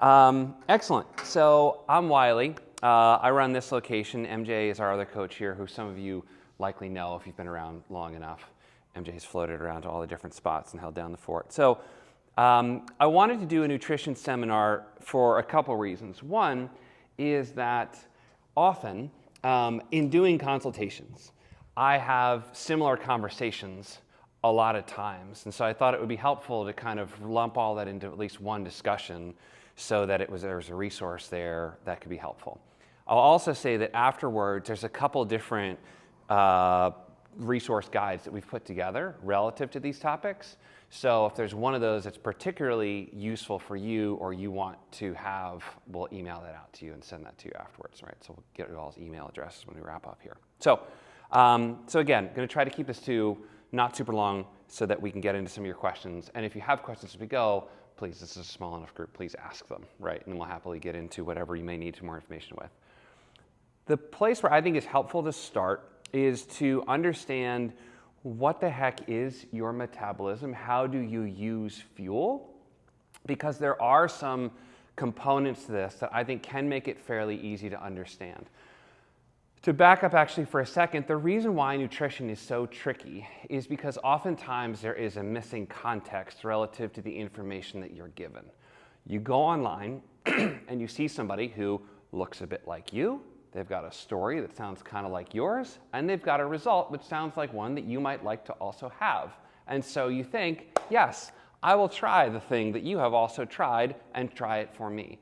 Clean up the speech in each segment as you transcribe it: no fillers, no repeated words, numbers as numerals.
Excellent. So I'm Wiley. I run this location. MJ is our other coach here, who some of you likely know if you've been around long enough. MJ's floated around to all the different spots and held down the fort. So I wanted to do a nutrition seminar for a couple reasons. One is that often in doing consultations, I have similar conversations a lot of times. And so I thought it would be helpful to kind of lump all that into at least one discussion so that there was a resource there that could be helpful. I'll also say that afterwards, there's a couple different resource guides that we've put together relative to these topics. So if there's one of those that's particularly useful for you or you want to have, we'll email that out to you and send that to you afterwards, right? So we'll get you all's email addresses when we wrap up here. So again, going to try to keep this to not super long so that we can get into some of your questions. And if you have questions as we go, please, this is a small enough group, please ask them, right? And we'll happily get into whatever you may need some more information with. The place where I think it's helpful to start is to understand what the heck is your metabolism? How do you use fuel? Because there are some components to this that I think can make it fairly easy to understand. To back up actually for a second, the reason why nutrition is so tricky is because oftentimes there is a missing context relative to the information that you're given. You go online and you see somebody who looks a bit like you, they've got a story that sounds kind of like yours, and they've got a result which sounds like one that you might like to also have. And so you think, yes, I will try the thing that you have also tried and try it for me.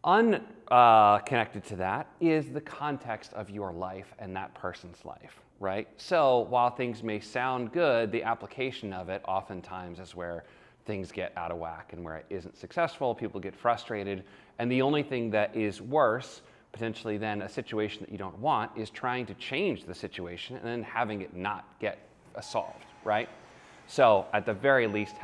Unconnected to that is the context of your life and that person's life, right? So while things may sound good, the application of it oftentimes is where things get out of whack and where it isn't successful, people get frustrated, and the only thing that is worse potentially than a situation that you don't want is trying to change the situation and then having it not get solved, right? So at the very least,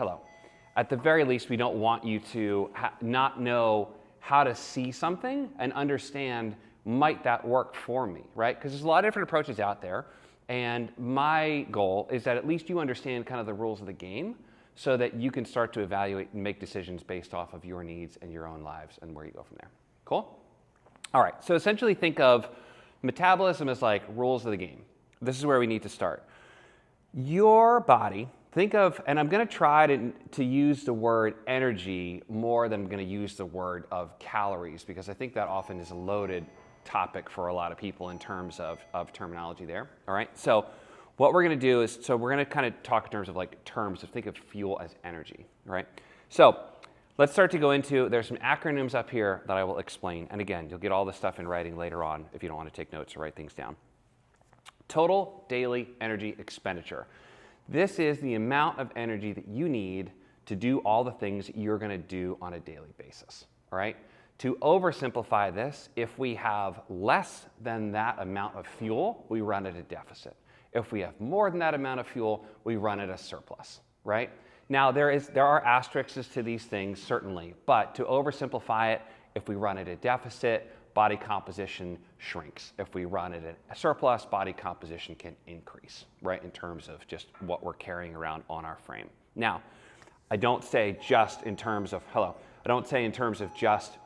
we don't want you to not know how to see something and understand, might that work for me, right? Because there's a lot of different approaches out there. And my goal is that at least you understand kind of the rules of the game so that you can start to evaluate and make decisions based off of your needs and your own lives and where you go from there. Cool? All right, so essentially think of metabolism as like rules of the game. This is where we need to start. Your body, think of, and I'm going to try to use the word energy more than I'm going to use the word of calories, because I think that often is a loaded topic for a lot of people in terms of terminology there. All right, so what we're going to do is, we're going to kind of talk in terms of think of fuel as energy, all right? So let's start to go into, there's some acronyms up here that I will explain. And again, you'll get all this stuff in writing later on if you don't want to take notes or write things down. Total daily energy expenditure. This is the amount of energy that you need to do all the things you're going to do on a daily basis, all right? To oversimplify this, if we have less than that amount of fuel, we run at a deficit. If we have more than that amount of fuel, we run at a surplus, right? Now, there are asterisks to these things, certainly, but to oversimplify it, if we run at a deficit, body composition shrinks. If we run at a surplus, body composition can increase, right, in terms of just what we're carrying around on our frame. Now, I don't say just in terms of, just,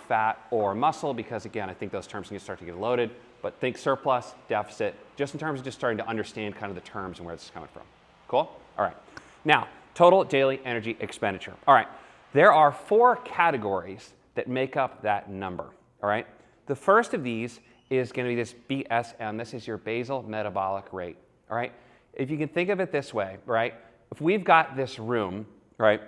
fat or muscle, because again, I think those terms can start to get loaded, but think surplus, deficit, just in terms of just starting to understand kind of the terms and where this is coming from. Cool? All right. Now, total daily energy expenditure. All right. There are 4 categories that make up that number. All right. The first of these is going to be this BSM. This is your basal metabolic rate. All right. If you can think of it this way, right? If we've got this room, right,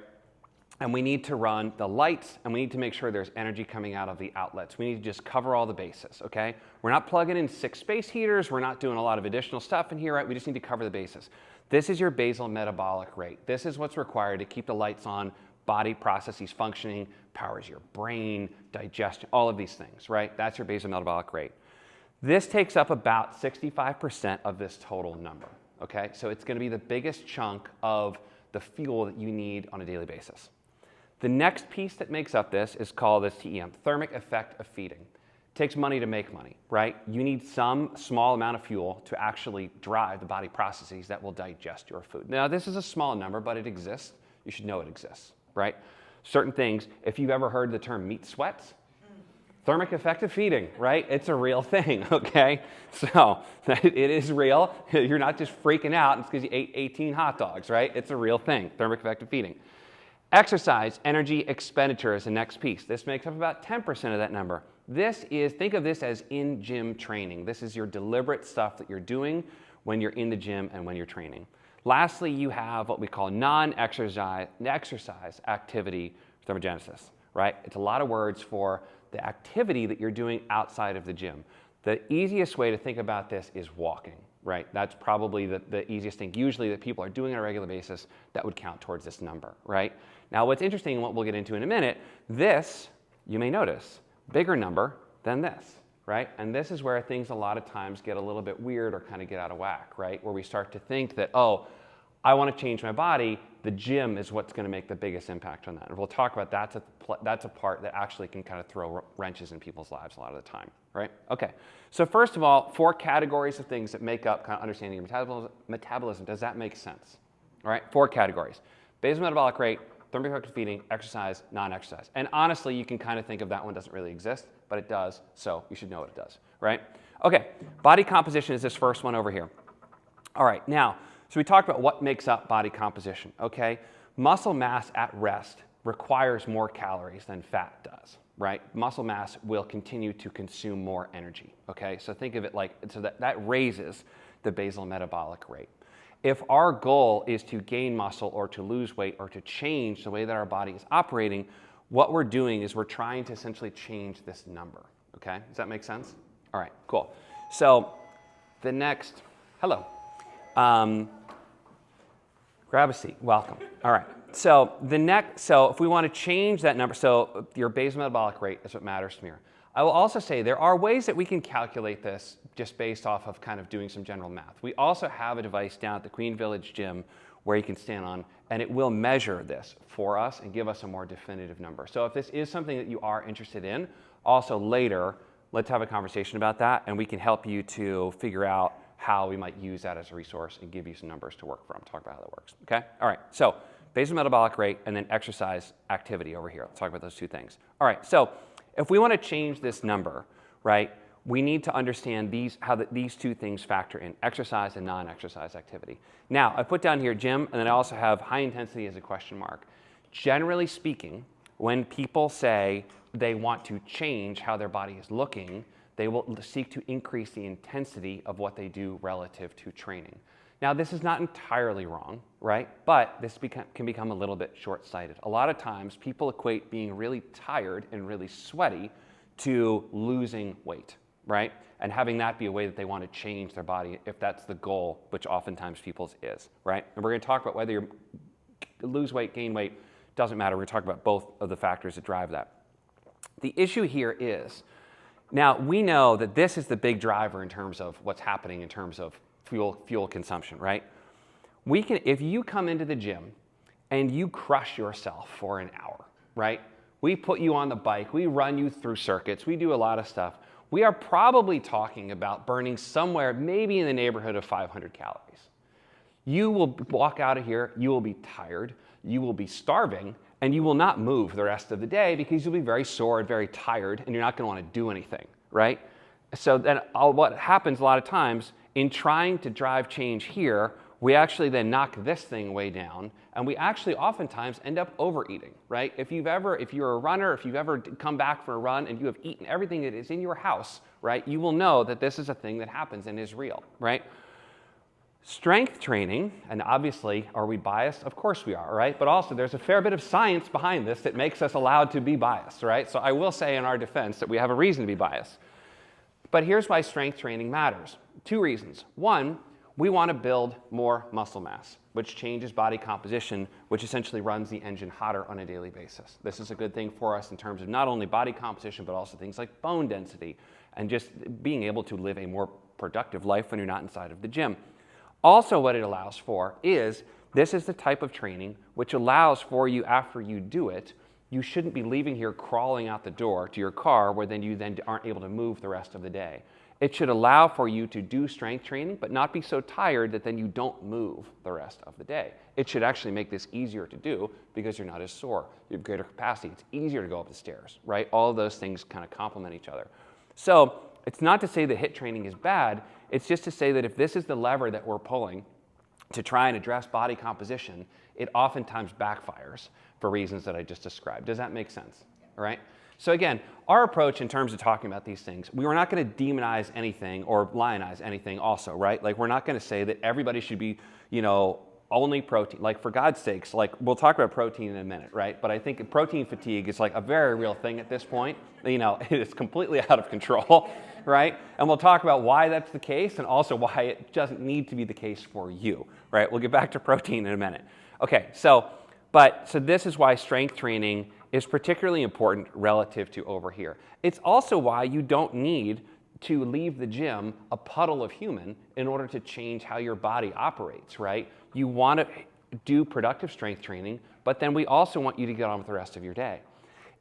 and we need to run the lights and we need to make sure there's energy coming out of the outlets, we need to just cover all the bases, okay? We're not plugging in 6 space heaters. We're not doing a lot of additional stuff in here, right? We just need to cover the bases. This is your basal metabolic rate. This is what's required to keep the lights on, body processes functioning, powers your brain, digestion, all of these things, right? That's your basal metabolic rate. This takes up about 65% of this total number, okay? So it's going to be the biggest chunk of the fuel that you need on a daily basis. The next piece that makes up this is called this TEM, thermic effect of feeding. It takes money to make money, right? You need some small amount of fuel to actually drive the body processes that will digest your food. Now, this is a small number, but it exists. You should know it exists, right? Certain things, if you've ever heard the term meat sweats, thermic effective feeding, right? It's a real thing, okay? So it is real. You're not just freaking out. It's because you ate 18 hot dogs, right? It's a real thing, thermic effective feeding. Exercise, energy expenditure is the next piece. This makes up about 10% of that number. Think of this as in-gym training. This is your deliberate stuff that you're doing when you're in the gym and when you're training. Lastly, you have what we call non-exercise activity thermogenesis, right? It's a lot of words for the activity that you're doing outside of the gym. The easiest way to think about this is walking, right? That's probably the easiest thing usually that people are doing on a regular basis that would count towards this number, right? Now, what's interesting, and what we'll get into in a minute, this, you may notice, bigger number than this, right? And this is where things a lot of times get a little bit weird or kind of get out of whack, right? Where we start to think that, oh, I want to change my body, the gym is what's going to make the biggest impact on that. And we'll talk about that's a part that actually can kind of throw wrenches in people's lives a lot of the time, right? Okay, so first of all, 4 categories of things that make up kind of understanding your metabolism. Does that make sense? All right, 4 categories. Basal metabolic rate, thermic effective feeding, exercise, non-exercise. And honestly, you can kind of think of that one doesn't really exist, but it does, so you should know what it does, right? Okay, body composition is this first one over here. All right, now, so we talked about what makes up body composition, okay? Muscle mass at rest requires more calories than fat does, right? Muscle mass will continue to consume more energy, okay? So think of it like, so that raises the basal metabolic rate. If our goal is to gain muscle or to lose weight or to change the way that our body is operating, what we're doing is we're trying to essentially change this number, okay? Does that make sense? All right, cool. So the next, hello. Grab a seat, welcome. All right, so if we want to change that number, so your basal metabolic rate is what matters to me here. I will also say there are ways that we can calculate this just based off of kind of doing some general math. We also have a device down at the Queen Village Gym where you can stand on, and it will measure this for us and give us a more definitive number. So if this is something that you are interested in, also later, let's have a conversation about that, and we can help you to figure out how we might use that as a resource and give you some numbers to work from, talk about how that works, okay? All right, so basal metabolic rate and then exercise activity over here. Let's talk about those 2 things. All right, so if we want to change this number, right, we need to understand how these 2 things factor in, exercise and non-exercise activity. Now, I put down here gym, and then I also have high intensity as a question mark. Generally speaking, when people say they want to change how their body is looking, they will seek to increase the intensity of what they do relative to training. Now, this is not entirely wrong, right? But this can become a little bit short-sighted. A lot of times, people equate being really tired and really sweaty to losing weight, right? And having that be a way that they want to change their body if that's the goal, which oftentimes people's is, right? And we're going to talk about whether you lose weight, gain weight, doesn't matter. We're going to talk about both of the factors that drive that. The issue here is, now, we know that this is the big driver in terms of what's happening in terms of fuel consumption, right? If you come into the gym and you crush yourself for an hour, right? We put you on the bike, we run you through circuits, we do a lot of stuff. We are probably talking about burning somewhere maybe in the neighborhood of 500 calories. You will walk out of here, you will be tired, you will be starving, and you will not move the rest of the day because you'll be very sore and very tired, and you're not going to want to do anything, right? So then what happens a lot of times in trying to drive change here, we actually then knock this thing way down, and we actually oftentimes end up overeating, right? If you're a runner, if you've ever come back for a run and you have eaten everything that is in your house, right, you will know that this is a thing that happens and is real, right? Strength training, and obviously, are we biased? Of course we are, right? But also there's a fair bit of science behind this that makes us allowed to be biased, right? So I will say in our defense that we have a reason to be biased. But here's why strength training matters. 2 reasons. 1, we want to build more muscle mass, which changes body composition, which essentially runs the engine hotter on a daily basis. This is a good thing for us in terms of not only body composition, but also things like bone density and just being able to live a more productive life when you're not inside of the gym. Also, what it allows for is, this is the type of training which allows for you, after you do it, you shouldn't be leaving here crawling out the door to your car where then you aren't able to move the rest of the day. It should allow for you to do strength training, but not be so tired that then you don't move the rest of the day. It should actually make this easier to do because you're not as sore. You have greater capacity. It's easier to go up the stairs, right? All of those things kind of complement each other. So it's not to say that HIIT training is bad. It's just to say that if this is the lever that we're pulling to try and address body composition, it oftentimes backfires for reasons that I just described. Does that make sense? All right? So again, our approach in terms of talking about these things, we were not going to demonize anything or lionize anything also, right? Like we're not going to say that everybody should be, only protein. Like for God's sakes, like we'll talk about protein in a minute, right? But I think protein fatigue is like a very real thing at this point. It's completely out of control, right? And we'll talk about why that's the case and also why it doesn't need to be the case for you, right? We'll get back to protein in a minute. Okay, so this is why strength training is particularly important relative to over here. It's also why you don't need to leave the gym a puddle of human in order to change how your body operates, right? You want to do productive strength training, but then we also want you to get on with the rest of your day.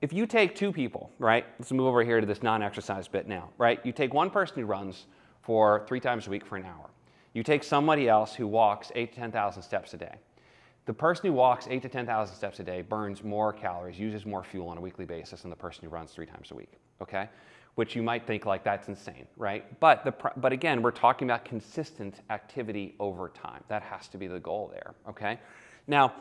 If you take two people, right? Let's move over here to this non-exercise bit now, right? You take one person who runs for 3 times a week for an hour. You take somebody else who walks 8,000 to 10,000 steps a day. The person who walks 8,000 to 10,000 steps a day burns more calories, uses more fuel on a weekly basis than the person who runs 3 times a week, okay? Which you might think like that's insane, right? But again, we're talking about consistent activity over time. That has to be the goal there, okay? Now,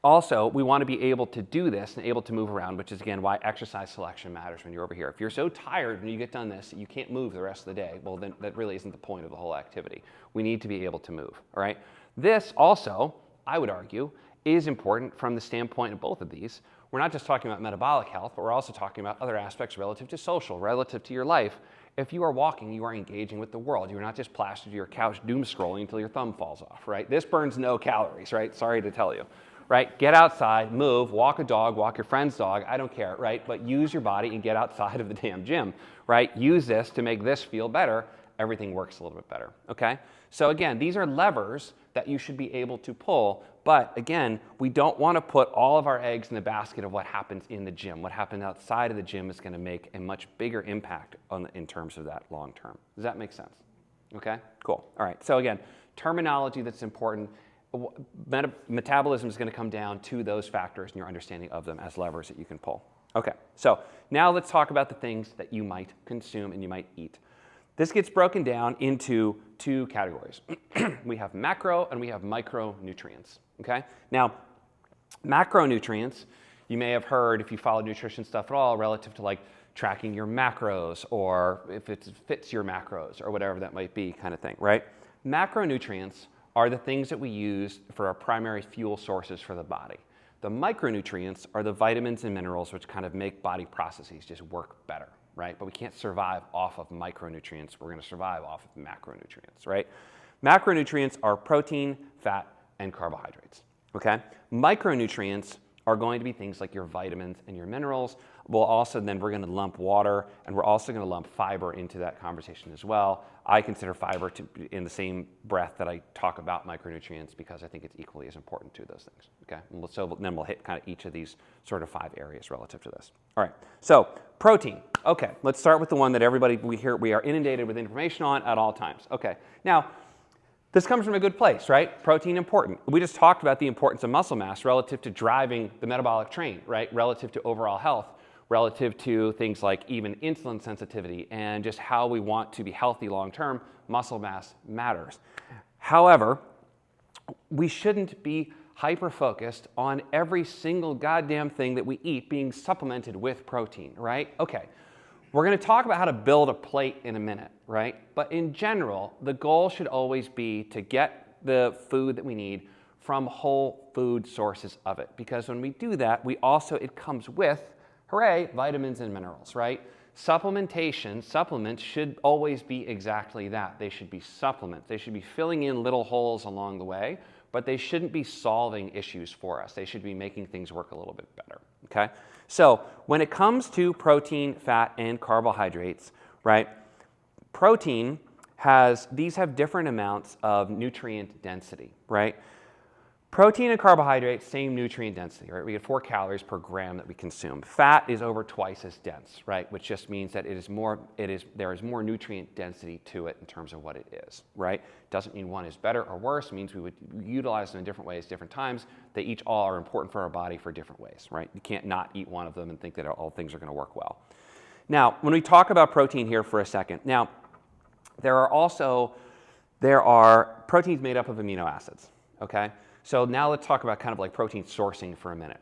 also, we want to be able to do this and able to move around, which is again why exercise selection matters when you're over here. If you're so tired when you get done this that you can't move the rest of the day, well then that really isn't the point of the whole activity. We need to be able to move, all right? This also, I would argue, is important from the standpoint of both of these. We're not just talking about metabolic health, but we're also talking about other aspects relative to social, relative to your life. If you are walking, you are engaging with the world. You're not just plastered to your couch doom scrolling until your thumb falls off, right? This burns no calories, right? Sorry to tell you, right? Get outside, move, walk a dog, walk your friend's dog, I don't care, right? But use your body and get outside of the damn gym, right? Use this to make this feel better. Everything works a little bit better, okay? So again, these are levers that you should be able to pull, but again, we don't want to put all of our eggs in the basket of what happens in the gym. What happens outside of the gym is going to make a much bigger impact in terms of that long term. Does that make sense? Okay, cool. All right, so again, terminology that's important. Metabolism is going to come down to those factors and your understanding of them as levers that you can pull. Okay, so now let's talk about the things that you might consume and you might eat. This gets broken down into 2 categories. We have macro and we have micronutrients, okay? Now, macronutrients, you may have heard if you follow nutrition stuff at all relative to like tracking your macros or if it fits your macros or whatever that might be kind of thing, right? Macronutrients are the things that we use for our primary fuel sources for the body. The micronutrients are the vitamins and minerals which kind of make body processes just work better, right? But we can't survive off of micronutrients. We're going to survive off of macronutrients, right? Macronutrients are protein, fat, and carbohydrates, okay? Micronutrients are going to be things like your vitamins and your minerals. We're going to lump water, and we're also going to lump fiber into that conversation as well. I consider fiber to be in the same breath that I talk about micronutrients because I think it's equally as important to those things, okay? So then we'll hit kind of each of these sort of 5 areas relative to this. All right, so protein. Okay, let's start with the one that everybody we are inundated with information on at all times. Okay, now, this comes from a good place, right? Protein important. We just talked about the importance of muscle mass relative to driving the metabolic train, right? Relative to overall health, relative to things like even insulin sensitivity and just how we want to be healthy long term, muscle mass matters. However, we shouldn't be hyper-focused on every single goddamn thing that we eat being supplemented with protein, right? Okay. We're going to talk about how to build a plate in a minute, right? But in general, the goal should always be to get the food that we need from whole food sources of it. Because when we do that, it comes with, hooray, vitamins and minerals, right? Supplements should always be exactly that. They should be supplements. They should be filling in little holes along the way, but they shouldn't be solving issues for us. They should be making things work a little bit better, okay? So when it comes to protein, fat, and carbohydrates, right, these have different amounts of nutrient density, right? Protein and carbohydrates, same nutrient density, right? We get 4 calories per gram that we consume. Fat is over twice as dense, right? Which just means that there is more nutrient density to it in terms of what it is, right? Doesn't mean one is better or worse. It means we would utilize them in different ways, different times. They each all are important for our body for different ways, right? You can't not eat one of them and think that all things are going to work well. Now, when we talk about protein here for a second, now there are proteins made up of amino acids, okay? So now let's talk about kind of like protein sourcing for a minute.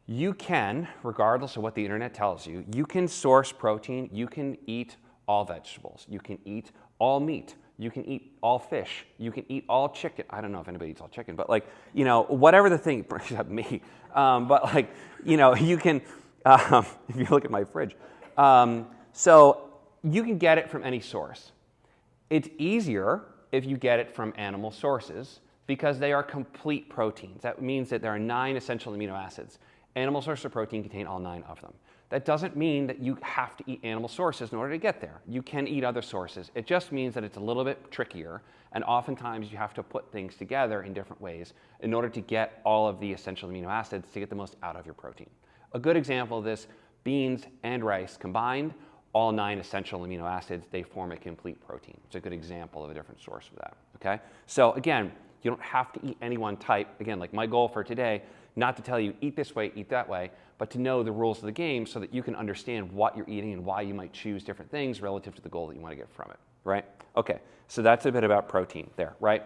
You can, regardless of what the internet tells you, you can source protein. You can eat all vegetables. You can eat all meat. You can eat all fish. You can eat all chicken. I don't know if anybody eats all chicken, but like, whatever the thing, except me. But like, you can, if you look at my fridge. So you can get it from any source. It's easier if you get it from animal sources, because they are complete proteins. That means that there are 9 essential amino acids. Animal sources of protein contain all 9 of them. That doesn't mean that you have to eat animal sources in order to get there. You can eat other sources. It just means that it's a little bit trickier, and oftentimes you have to put things together in different ways in order to get all of the essential amino acids to get the most out of your protein. A good example of this, beans and rice combined, all 9 essential amino acids, they form a complete protein. It's a good example of a different source of that, okay? So again, you don't have to eat any one type. Again, like my goal for today, not to tell you eat this way, eat that way, but to know the rules of the game so that you can understand what you're eating and why you might choose different things relative to the goal that you want to get from it, right? Okay, so that's a bit about protein there, right?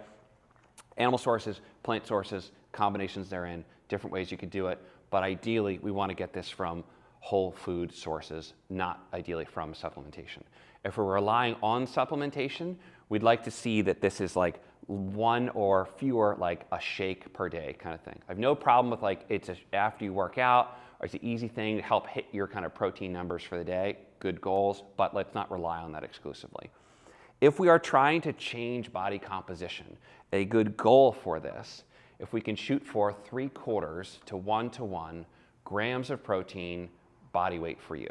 Animal sources, plant sources, combinations therein, different ways you could do it, but ideally we want to get this from whole food sources, not ideally from supplementation. If we're relying on supplementation, we'd like to see that this is like 1 or fewer, like a shake per day kind of thing. I have no problem with like after you work out, or it's an easy thing to help hit your kind of protein numbers for the day, good goals, but let's not rely on that exclusively. If we are trying to change body composition, a good goal for this, if we can shoot for 3/4 to 1-to-1 grams of protein body weight for you.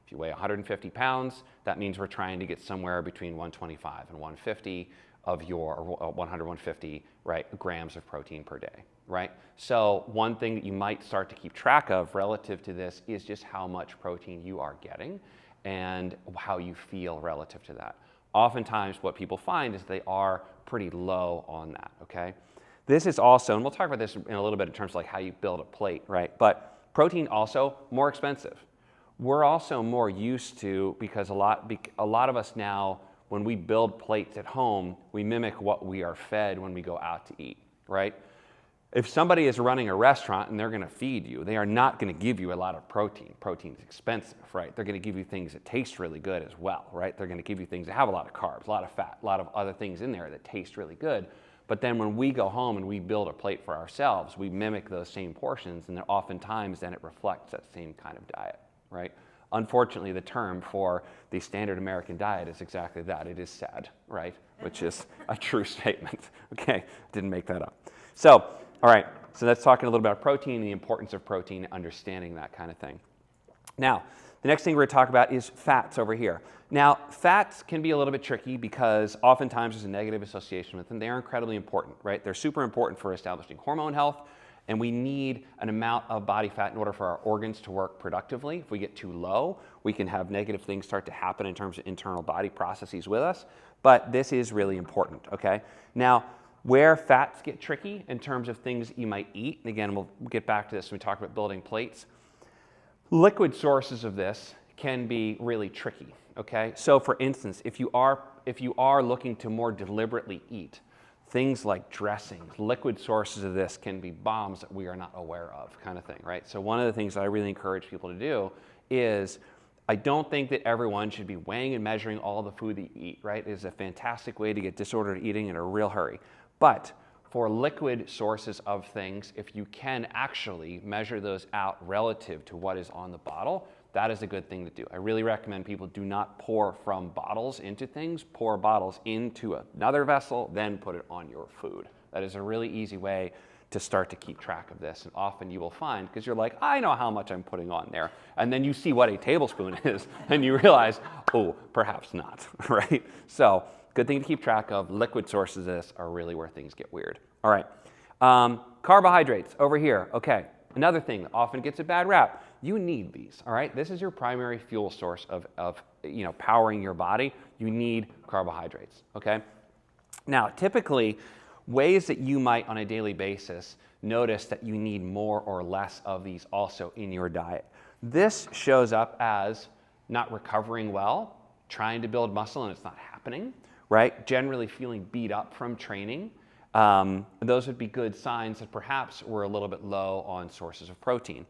If you weigh 150 pounds, that means we're trying to get somewhere between 125 and 150 of your, or 100, 150, right, grams of protein per day, right? So one thing that you might start to keep track of relative to this is just how much protein you are getting and how you feel relative to that. Oftentimes what people find is they are pretty low on that, okay? This is also, and we'll talk about this in a little bit in terms of like how you build a plate, right? But protein also more expensive. We're also more used to, because a lot of us now, when we build plates at home, we mimic what we are fed when we go out to eat, right? If somebody is running a restaurant and they're going to feed you, they are not going to give you a lot of protein. Protein is expensive, right? They're going to give you things that taste really good as well, right? They're going to give you things that have a lot of carbs, a lot of fat, a lot of other things in there that taste really good. But then when we go home and we build a plate for ourselves, we mimic those same portions, and then oftentimes then it reflects that same kind of diet, right? Unfortunately, the term for the standard American diet is exactly that. It is SAD, right? Which is a true statement. Okay, didn't make that up. So, all right, so that's talking a little about protein, the importance of protein, understanding that kind of thing. Now, the next thing we're going to talk about is fats over here. Now, fats can be a little bit tricky because oftentimes there's a negative association with them. They are incredibly important, right? They're super important for establishing hormone health, and we need an amount of body fat in order for our organs to work productively. If we get too low, we can have negative things start to happen in terms of internal body processes with us, but this is really important, okay? Now, where fats get tricky in terms of things you might eat, and again, we'll get back to this when we talk about building plates, liquid sources of this can be really tricky, okay? So for instance, if you are looking to more deliberately eat, things like dressings, liquid sources of this can be bombs that we are not aware of, kind of thing, right? So one of the things that I really encourage people to do is, I don't think that everyone should be weighing and measuring all the food that you eat, right? It is a fantastic way to get disordered eating in a real hurry. But for liquid sources of things, if you can actually measure those out relative to what is on the bottle, that is a good thing to do. I really recommend people do not pour from bottles into things. Pour bottles into another vessel, then put it on your food. That is a really easy way to start to keep track of this. And often you will find, because you're like, I know how much I'm putting on there. And then you see what a tablespoon is, and you realize, oh, perhaps not, right? So good thing to keep track of. Liquid sources of this are really where things get weird. All right. Carbohydrates over here. Okay, another thing that often gets a bad rap. You need these, all right? This is your primary fuel source of powering your body. You need carbohydrates, okay? Now, typically, ways that you might on a daily basis notice that you need more or less of these also in your diet. This shows up as not recovering well, trying to build muscle and it's not happening, right? Generally feeling beat up from training. Those would be good signs that perhaps we're a little bit low on sources of protein.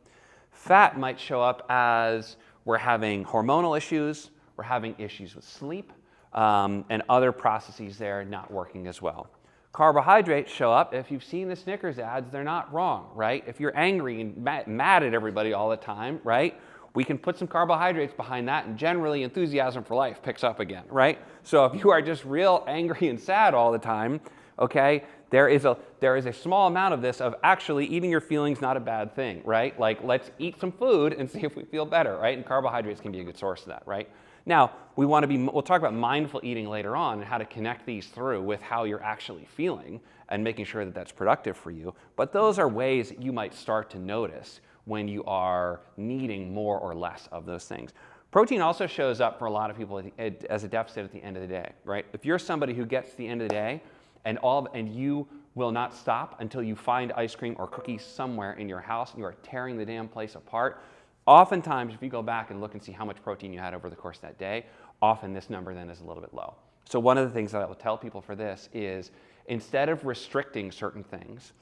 Fat might show up as we're having hormonal issues, we're having issues with sleep, and other processes there not working as well. Carbohydrates show up, if you've seen the Snickers ads, they're not wrong, right? If you're angry and mad at everybody all the time, right? We can put some carbohydrates behind that and generally enthusiasm for life picks up again, right? So if you are just real angry and sad all the time, okay, there is a small amount of this of actually eating your feelings not a bad thing, right? Like let's eat some food and see if we feel better, right? And carbohydrates can be a good source of that, right? Now, we'll talk about mindful eating later on and how to connect these through with how you're actually feeling and making sure that that's productive for you. But those are ways that you might start to notice when you are needing more or less of those things. Protein also shows up for a lot of people as a deficit at the end of the day, right? If you're somebody who gets to the end of the day and you will not stop until you find ice cream or cookies somewhere in your house and you are tearing the damn place apart, oftentimes if you go back and look and see how much protein you had over the course of that day, often this number then is a little bit low. So one of the things that I will tell people for this is instead of restricting certain things,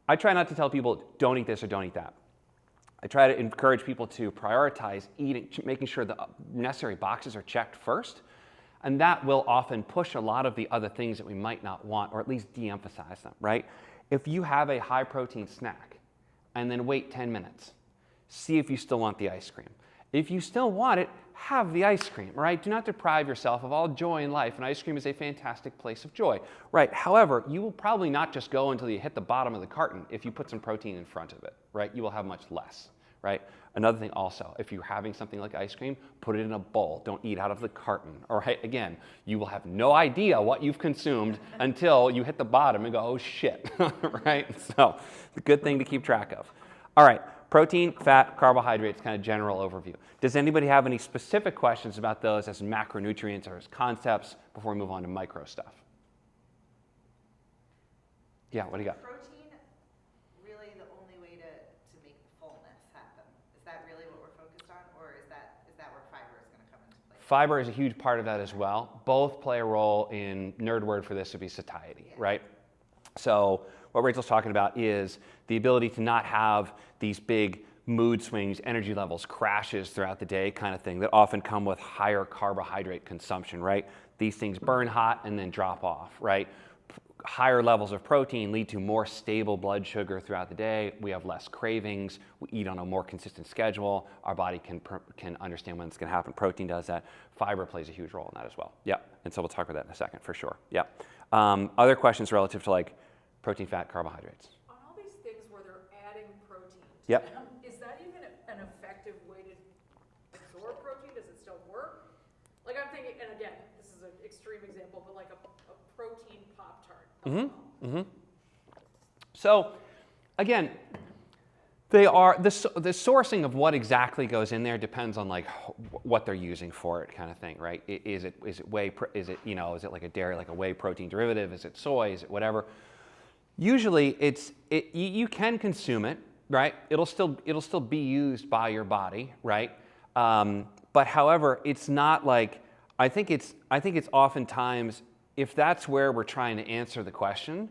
I try not to tell people don't eat this or don't eat that. I try to encourage people to prioritize eating, making sure the necessary boxes are checked first. And that will often push a lot of the other things that we might not want, or at least de-emphasize them, right? If you have a high protein snack and then wait 10 minutes, see if you still want the ice cream. If you still want it, have the ice cream, right? Do not deprive yourself of all joy in life, and ice cream is a fantastic place of joy, right? However, you will probably not just go until you hit the bottom of the carton if you put some protein in front of it, right? You will have much less, right? Another thing also, if you're having something like ice cream, put it in a bowl. Don't eat out of the carton. All right, again, you will have no idea what you've consumed until you hit the bottom and go, oh shit, right? So, the good thing to keep track of. All right, protein, fat, carbohydrates, kind of general overview. Does anybody have any specific questions about those as macronutrients or as concepts before we move on to micro stuff? Yeah, what do you got? Protein, really the only way to make fullness happen. Is that really what we're focused on, or is that where fiber is going to come into play? Fiber is a huge part of that as well. Both play a role in, nerd word for this would be satiety, right? So what Rachel's talking about is the ability to not have these big mood swings, energy levels, crashes throughout the day kind of thing that often come with higher carbohydrate consumption, right? These things burn hot and then drop off, right? Higher levels of protein lead to more stable blood sugar throughout the day. We have less cravings. We eat on a more consistent schedule. Our body can understand when it's going to happen. Protein does that. Fiber plays a huge role in that as well. Yeah, and so we'll talk about that in a second for sure. Yeah. Other questions relative to like protein, fat, carbohydrates? On all these things where they're adding protein to Yep. them, is that even an effective way to absorb protein? Does it still work? Like I'm thinking, and again, this is an extreme example, but like a protein Pop-Tart. So, again, they are the sourcing of what exactly goes in there depends on like what they're using for it, kind of thing, right? Is it whey? Is it like a dairy, like a whey protein derivative? Is it soy? Is it whatever? Usually, you can consume it, right? It'll still be used by your body, right? But however, it's not like I think it's oftentimes, if that's where we're trying to answer the question,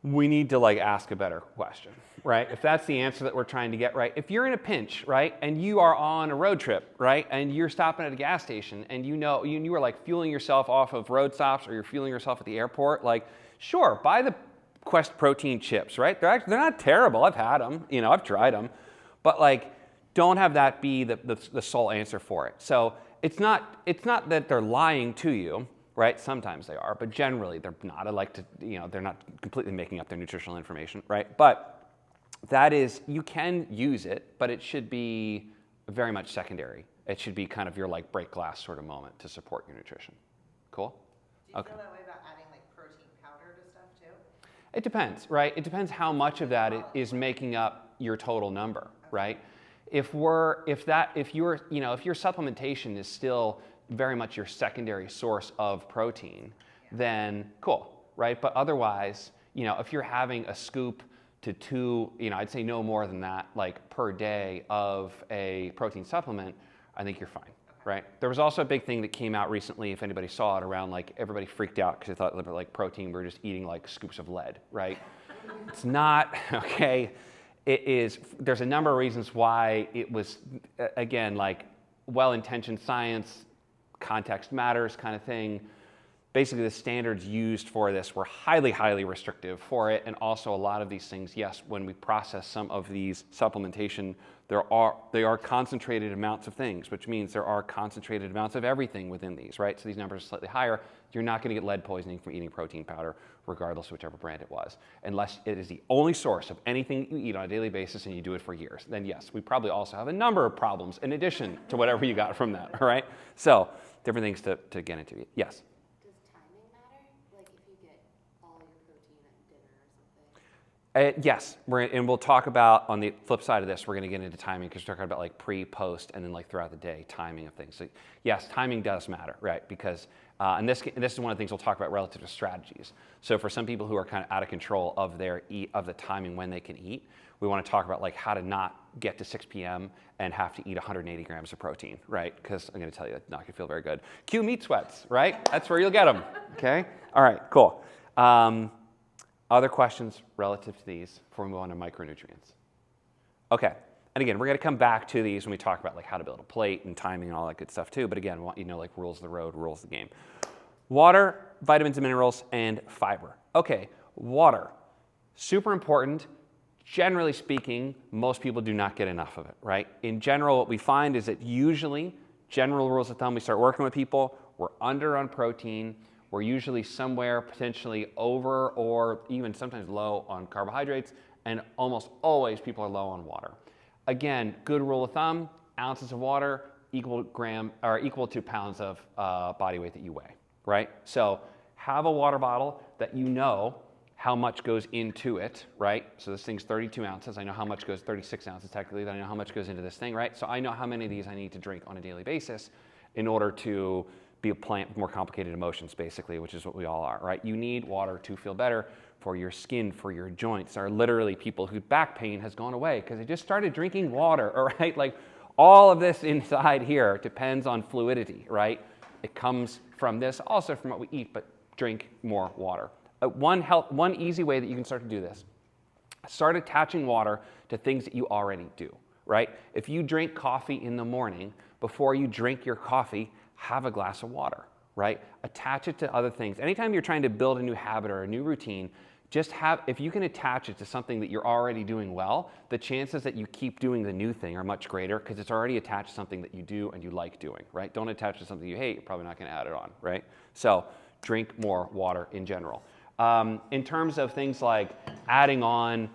we need to like ask a better question, right? If that's the answer that we're trying to get right. If you're in a pinch, right, and you are on a road trip, right, and you're stopping at a gas station and you are like fueling yourself off of road stops or you're fueling yourself at the airport, like, sure, buy the Quest protein chips, right? They're not terrible. I've had them, I've tried them, but like, don't have that be the sole answer for it. So it's not that they're lying to you, right? Sometimes they are, but generally they're not. I like to, they're not completely making up their nutritional information, right? But that is, you can use it, but it should be very much secondary. It should be kind of your like break glass sort of moment to support your nutrition. Cool? Do you feel that way about adding like protein powder to stuff too? It depends, right? It depends how much of that is making up your total number, right? If your supplementation is still very much your secondary source of protein, then cool, right? But otherwise, if you're having a scoop to 2, I'd say no more than that, like per day of a protein supplement, I think you're fine, right? There was also a big thing that came out recently, if anybody saw it, around like everybody freaked out because they thought like protein, we're just eating like scoops of lead, right? It's not, okay? It is, there's a number of reasons why it was, again, like well-intentioned science, context matters kind of thing. Basically, the standards used for this were highly, highly restrictive for it. And also a lot of these things, yes, when we process some of these supplementation, they are concentrated amounts of things, which means there are concentrated amounts of everything within these, right? So these numbers are slightly higher. You're not going to get lead poisoning from eating protein powder, regardless of whichever brand it was, unless it is the only source of anything you eat on a daily basis and you do it for years. Then yes, we probably also have a number of problems in addition to whatever you got from that, all right? So different things to get into. Yes? Does timing matter? Like if you get all your protein at dinner or something? Yes, and we'll talk about, on the flip side of this, we're going to get into timing because we're talking about like pre, post, and then like throughout the day, timing of things. So yes, timing does matter, right? Because, and this is one of the things we'll talk about relative to strategies. So for some people who are kind of out of control of the timing when they can eat, we want to talk about like how to not get to 6 p.m. and have to eat 180 grams of protein, right? Because I'm going to tell you, that's not going to feel very good. Cue meat sweats, right? That's where you'll get them, okay? All right, cool. Other questions relative to these before we move on to micronutrients? Okay, and again, we're going to come back to these when we talk about like how to build a plate and timing and all that good stuff too. But again, we want you to know like rules of the road, rules of the game. Water, vitamins and minerals, and fiber. Okay, water, super important. Generally speaking, most people do not get enough of it, right? In general, what we find is that usually, general rules of thumb, we start working with people, we're under on protein, we're usually somewhere potentially over or even sometimes low on carbohydrates, and almost always people are low on water. Again, good rule of thumb, ounces of water equal to pounds of body weight that you weigh, right? So have a water bottle that you know how much goes into it, right? So this thing's 32 ounces. I know how much goes, 36 ounces technically, then I know how much goes into this thing, right? So I know how many of these I need to drink on a daily basis in order to be a plant with more complicated emotions, basically, which is what we all are, right? You need water to feel better for your skin, for your joints. There are literally people whose back pain has gone away because they just started drinking water, all right? Like all of this inside here depends on fluidity, right? It comes from this, also from what we eat, but drink more water. One easy way that you can start to do this, start attaching water to things that you already do, right? If you drink coffee in the morning, before you drink your coffee, have a glass of water, right? Attach it to other things. Anytime you're trying to build a new habit or a new routine, if you can attach it to something that you're already doing well, the chances that you keep doing the new thing are much greater because it's already attached to something that you do and you like doing, right? Don't attach to something you hate, you're probably not going to add it on, right? So drink more water in general. In terms of things like adding on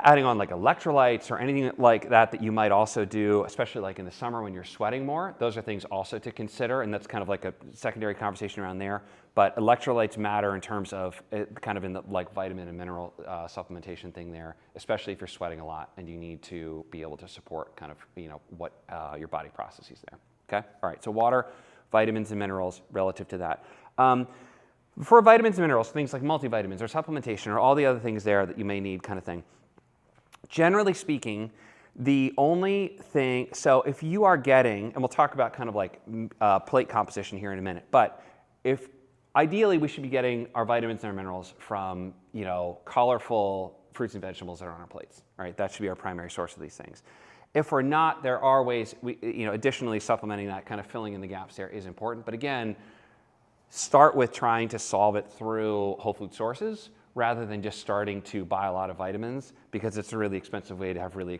like electrolytes or anything like that you might also do, especially like in the summer when you're sweating more, those are things also to consider, and that's kind of like a secondary conversation around there. But electrolytes matter in terms of kind of in the like vitamin and mineral supplementation thing there, especially if you're sweating a lot and you need to be able to support kind of what your body processes there. Okay, all right. So water, vitamins and minerals relative to that. For vitamins and minerals, things like multivitamins or supplementation or all the other things there that you may need kind of thing. Generally speaking, the only thing, so if you are getting, and we'll talk about kind of like plate composition here in a minute, but if ideally we should be getting our vitamins and our minerals from, colorful fruits and vegetables that are on our plates, right? That should be our primary source of these things. If we're not, there are ways, additionally supplementing that, kind of filling in the gaps there is important. But again, start with trying to solve it through whole food sources rather than just starting to buy a lot of vitamins because it's a really expensive way to have really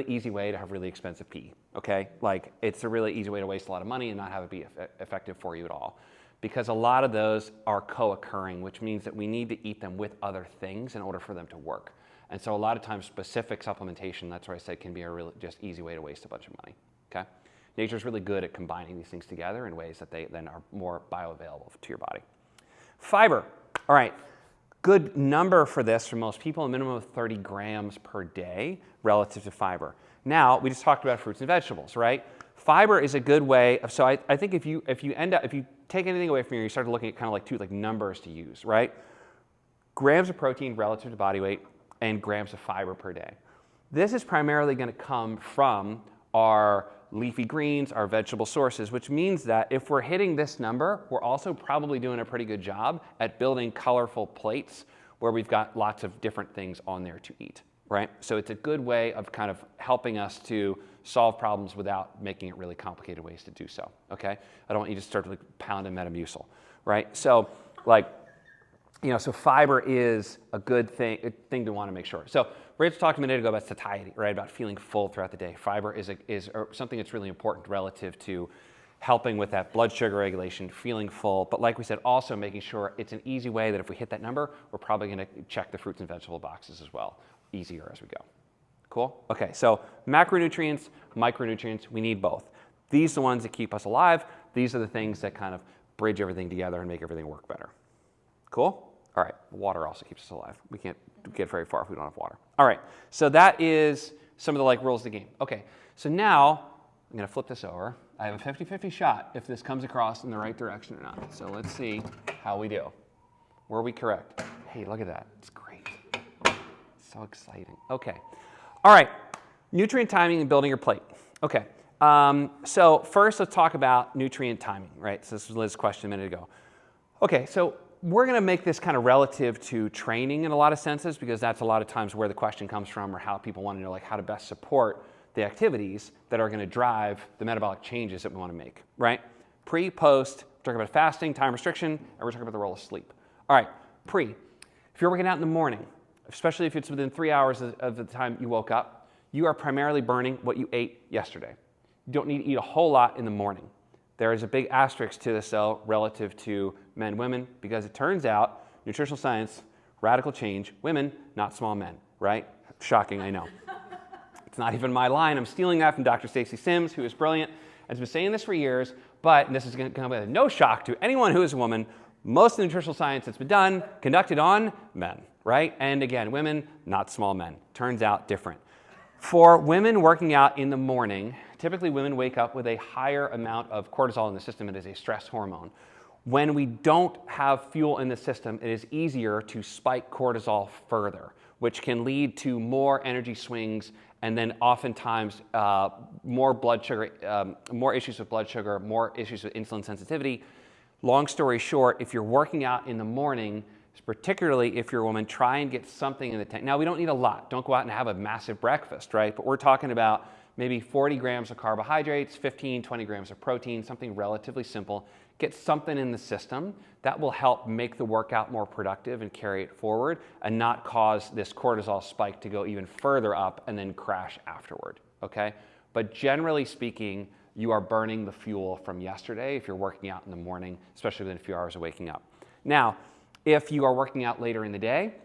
easy way to have really expensive pee, okay? Like it's a really easy way to waste a lot of money and not have it be effective for you at all. Because a lot of those are co-occurring, which means that we need to eat them with other things in order for them to work. And so a lot of times specific supplementation, that's where I say can be a really just easy way to waste a bunch of money, okay? Nature's really good at combining these things together in ways that they then are more bioavailable to your body. Fiber. All right. Good number for this for most people, a minimum of 30 grams per day relative to fiber. Now, we just talked about fruits and vegetables, right? Fiber is a good way of, so I think if you take anything away from here, you start looking at kind of like numbers to use, right? Grams of protein relative to body weight and grams of fiber per day. This is primarily going to come from our leafy greens, our vegetable sources, which means that if we're hitting this number, we're also probably doing a pretty good job at building colorful plates where we've got lots of different things on there to eat, right? So it's a good way of kind of helping us to solve problems without making it really complicated ways to do so, okay? I don't want you to start to pound a Metamucil, right? So so fiber is a good thing to want to make sure. So Rachel talked a minute ago about satiety, right? About feeling full throughout the day. Fiber is something that's really important relative to helping with that blood sugar regulation, feeling full. But like we said, also making sure it's an easy way that if we hit that number, we're probably going to check the fruits and vegetable boxes as well, easier as we go. Cool? Okay, so macronutrients, micronutrients, we need both. These are the ones that keep us alive. These are the things that kind of bridge everything together and make everything work better. Cool? All right, water also keeps us alive. We can't get very far if we don't have water. All right, so that is some of the rules of the game. Okay, so now I'm going to flip this over. I have a 50-50 shot if this comes across in the right direction or not. So let's see how we do. Were we correct? Hey, look at that. It's great. So exciting. Okay. All right, nutrient timing and building your plate. Okay, so first let's talk about nutrient timing, right? So this was Liz's question a minute ago. Okay, so we're going to make this kind of relative to training in a lot of senses because that's a lot of times where the question comes from or how people want to know how to best support the activities that are going to drive the metabolic changes that we want to make, right? Pre, post, we're talking about fasting, time restriction, and we're talking about the role of sleep. All right, pre, if you're working out in the morning, especially if it's within 3 hours of the time you woke up, you are primarily burning what you ate yesterday. You don't need to eat a whole lot in the morning. There is a big asterisk to this, though, relative to men, women, because it turns out, nutritional science, radical change, women, not small men, right? Shocking, I know. It's not even my line. I'm stealing that from Dr. Stacy Sims, who is brilliant, and has been saying this for years, but, and this is going to come as no shock to anyone who is a woman, most of the nutritional science that's been done, conducted on men, right? And again, women, not small men. Turns out different. For women working out in the morning, typically women wake up with a higher amount of cortisol in the system. It is a stress hormone. When we don't have fuel in the system, it is easier to spike cortisol further, which can lead to more energy swings and then oftentimes more blood sugar, more issues with blood sugar, more issues with insulin sensitivity. Long story short, if you're working out in the morning, particularly if you're a woman, try and get something in the tank. Now, we don't need a lot. Don't go out and have a massive breakfast, right? But we're talking about maybe 40 grams of carbohydrates, 15, 20 grams of protein, something relatively simple. Get something in the system that will help make the workout more productive and carry it forward and not cause this cortisol spike to go even further up and then crash afterward, okay? But generally speaking, you are burning the fuel from yesterday if you're working out in the morning, especially within a few hours of waking up. Now, if you are working out later in the day,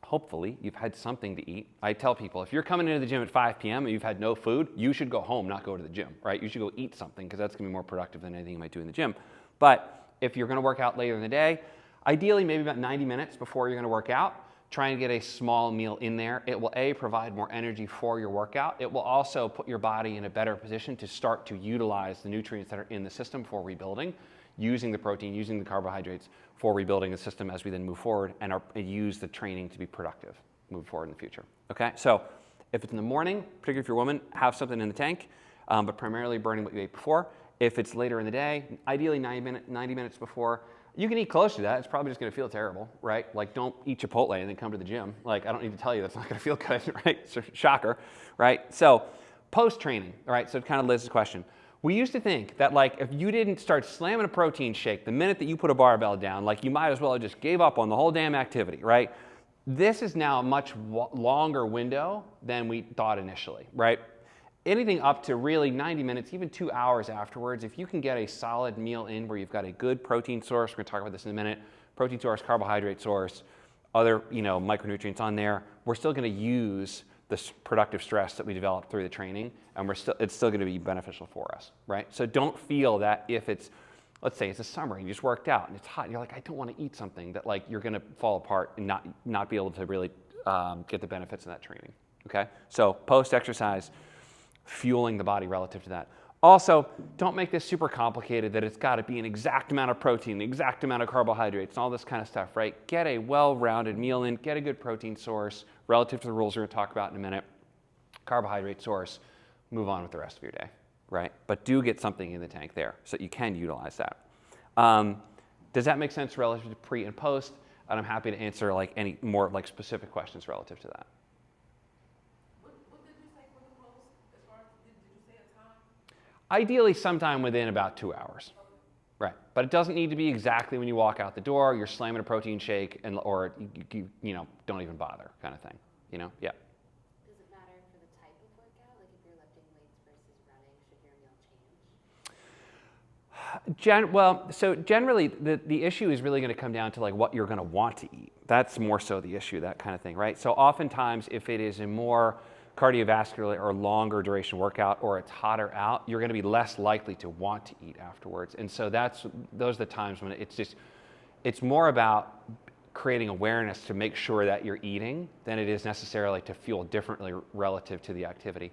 hopefully you've had something to eat. I tell people, if you're coming into the gym at 5 p.m. and you've had no food, you should go home, not go to the gym, right? You should go eat something because that's going to be more productive than anything you might do in the gym. But if you're going to work out later in the day, ideally maybe about 90 minutes before you're going to work out, try and get a small meal in there. It will, A, provide more energy for your workout. It will also put your body in a better position to start to utilize the nutrients that are in the system for rebuilding, using the protein, using the carbohydrates for rebuilding the system as we then move forward and use the training to be productive, move forward in the future. Okay, so if it's in the morning, particularly if you're a woman, have something in the tank, but primarily burning what you ate before. If it's later in the day, ideally 90 minutes before, you can eat close to that. It's probably just going to feel terrible, right? Like, don't eat Chipotle and then come to the gym. Like, I don't need to tell you that's not going to feel good, right? So, shocker, right? So, post-training, all right? So, kind of Liz's question. We used to think that, like, if you didn't start slamming a protein shake the minute that you put a barbell down, like, you might as well have just gave up on the whole damn activity, right? This is now a much longer window than we thought initially, right? Anything up to really 90 minutes, even 2 hours afterwards, if you can get a solid meal in where you've got a good protein source, we're going to talk about this in a minute, protein source, carbohydrate source, other micronutrients on there, we're still going to use this productive stress that we developed through the training, and it's still going to be beneficial for us, right? So don't feel that if it's let's say it's the summer and you just worked out and it's hot and you're like, I don't want to eat something that like you're going to fall apart and not be able to really get the benefits of that training. Okay, so post-exercise, fueling the body relative to that. Also, don't make this super complicated that it's got to be an exact amount of protein, the exact amount of carbohydrates, and all this kind of stuff, right? Get a well-rounded meal in, get a good protein source relative to the rules we're going to talk about in a minute, carbohydrate source, move on with the rest of your day, right? But do get something in the tank there so that you can utilize that. Does that make sense relative to pre and post? And I'm happy to answer like any more like specific questions relative to that. What did you say for the post? As far as, did you say a time? Ideally, sometime within about 2 hours. Right, but it doesn't need to be exactly when you walk out the door. You're slamming a protein shake, or you know, don't even bother, kind of thing. You know, yeah. Does it matter for the type of workout? Like if you're lifting weights versus running, should your meal change? Well, so generally, the issue is really going to come down to like what you're going to want to eat. That's more so the issue, that kind of thing, right? So oftentimes, if it is a more cardiovascular or longer duration workout, or it's hotter out, you're going to be less likely to want to eat afterwards. And so those are the times when it's more about creating awareness to make sure that you're eating than it is necessarily to fuel differently relative to the activity.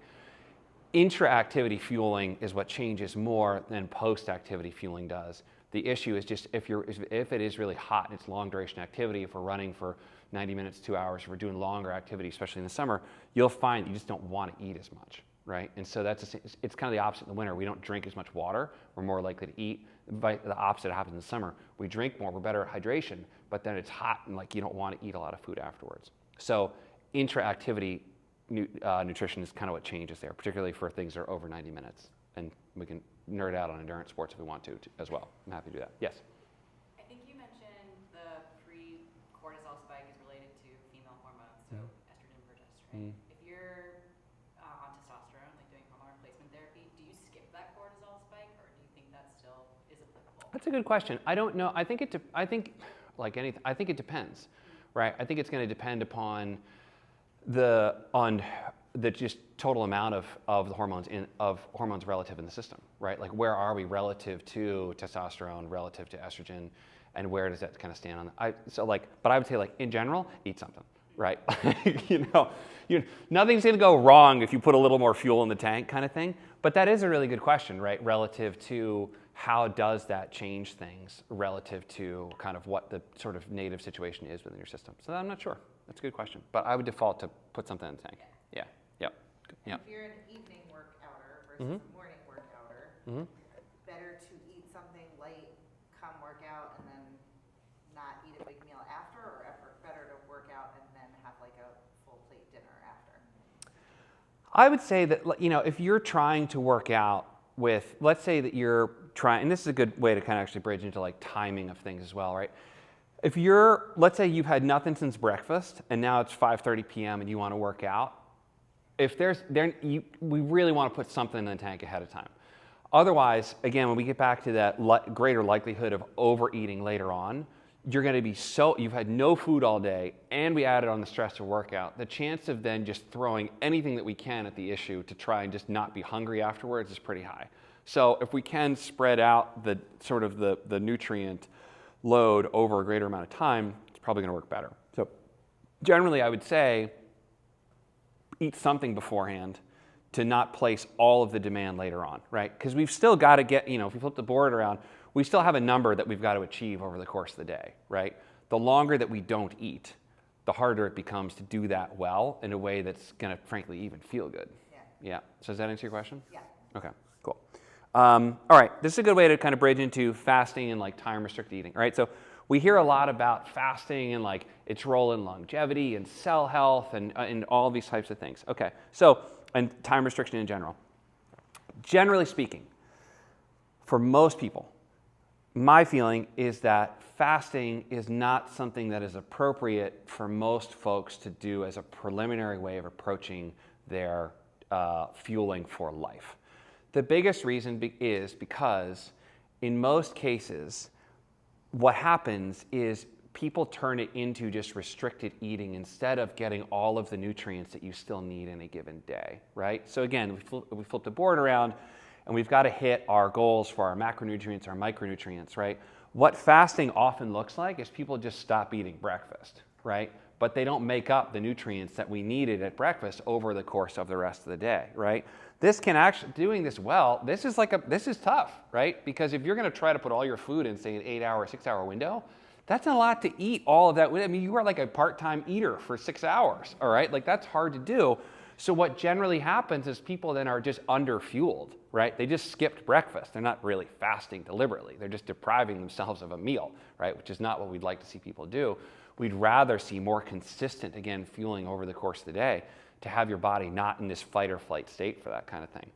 Intra-activity fueling is what changes more than post-activity fueling does. The issue is just if it is really hot and it's long duration activity, if we're running for 90 minutes, 2 hours, if we're doing longer activity, especially in the summer, you'll find that you just don't want to eat as much, right? And so it's kind of the opposite in the winter. We don't drink as much water. We're more likely to eat. The opposite happens in the summer. We drink more. We're better at hydration, but then it's hot and like you don't want to eat a lot of food afterwards. So intra-activity nutrition is kind of what changes there, particularly for things that are over 90 minutes. And we can nerd out on endurance sports if we want to as well. I'm happy to do that. Yes? I think you mentioned the pre-cortisol spike is related to female hormones, so estrogen, progesterone. If you're on testosterone, like doing hormone replacement therapy, do you skip that cortisol spike, or do you think that still is applicable? That's a good question. I don't know. I think like anything, I think it depends, right? I think it's going to depend upon the just total amount of the hormones relative in the system, right? Like where are we relative to testosterone, relative to estrogen, and where does that kind of stand on? But I would say like in general, eat something, right? Nothing's going to go wrong if you put a little more fuel in the tank, kind of thing. But that is a really good question, right? Relative to how does that change things relative to kind of what the sort of native situation is within your system. So I'm not sure. That's a good question. But I would default to put something in the tank. Yeah. Yep. Yep. If you're an evening workouter versus a morning workouter, better to eat something light, come work out, and then not eat a big meal after, or better to work out and then have like a full plate dinner after? I would say that, you know, if you're trying to work out with, let's say that you're trying, and this is a good way to kind of actually bridge into like timing of things as well, right? If let's say you've had nothing since breakfast and now it's 5:30 p.m. and you want to work out, we really want to put something in the tank ahead of time. Otherwise, again, when we get back to that greater likelihood of overeating later on, you're going to be you've had no food all day and we added on the stress of workout. The chance of then just throwing anything that we can at the issue to try and just not be hungry afterwards is pretty high. So if we can spread out the sort of the nutrient load over a greater amount of time, it's probably going to work better. So generally, I would say eat something beforehand to not place all of the demand later on, right? Because we've still got to get, if we flip the board around, we still have a number that we've got to achieve over the course of the day, right? The longer that we don't eat, the harder it becomes to do that well in a way that's going to, frankly, even feel good. Yeah. So does that answer your question? Yeah. Okay, cool. All right, this is a good way to kind of bridge into fasting and like time-restricted eating, right? So we hear a lot about fasting and like its role in longevity and cell health and all these types of things. Okay, so, and time restriction in general. Generally speaking, for most people, my feeling is that fasting is not something that is appropriate for most folks to do as a preliminary way of approaching their fueling for life. The biggest reason is because in most cases, what happens is people turn it into just restricted eating instead of getting all of the nutrients that you still need in a given day, right? So again, we flip the board around and we've got to hit our goals for our macronutrients, our micronutrients, right? What fasting often looks like is people just stop eating breakfast, right? But they don't make up the nutrients that we needed at breakfast over the course of the rest of the day, right? This can actually, doing this well, this is tough, right? Because if you're going to try to put all your food in, say, an 8-hour, 6-hour window, that's a lot to eat all of that. I mean, you are like a part-time eater for 6 hours, all right? Like, that's hard to do. So what generally happens is people then are just under-fueled, right? They just skipped breakfast. They're not really fasting deliberately. They're just depriving themselves of a meal, right? Which is not what we'd like to see people do. We'd rather see more consistent, again, fueling over the course of the day to have your body not in this fight or flight state for that kind of thing.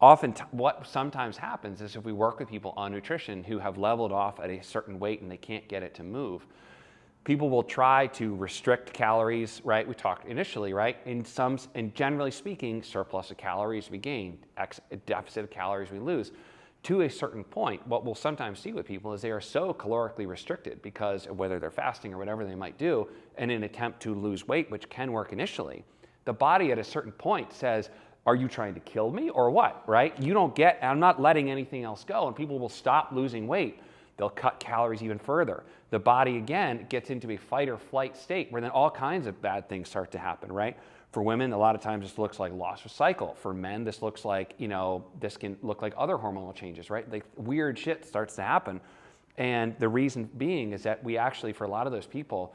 Often, what sometimes happens is if we work with people on nutrition who have leveled off at a certain weight and they can't get it to move, people will try to restrict calories, right? We talked initially, right? And generally speaking, surplus of calories we gain, deficit of calories we lose. To a certain point, what we'll sometimes see with people is they are so calorically restricted because of whether they're fasting or whatever they might do in an attempt to lose weight, which can work initially. The body at a certain point says, are you trying to kill me or what, right? You don't get, I'm not letting anything else go, and people will stop losing weight. They'll cut calories even further. The body, again, gets into a fight or flight state where then all kinds of bad things start to happen, right? For women, a lot of times this looks like loss of cycle. For men, this looks like, this can look like other hormonal changes, right? Like weird shit starts to happen. And the reason being is that we actually, for a lot of those people,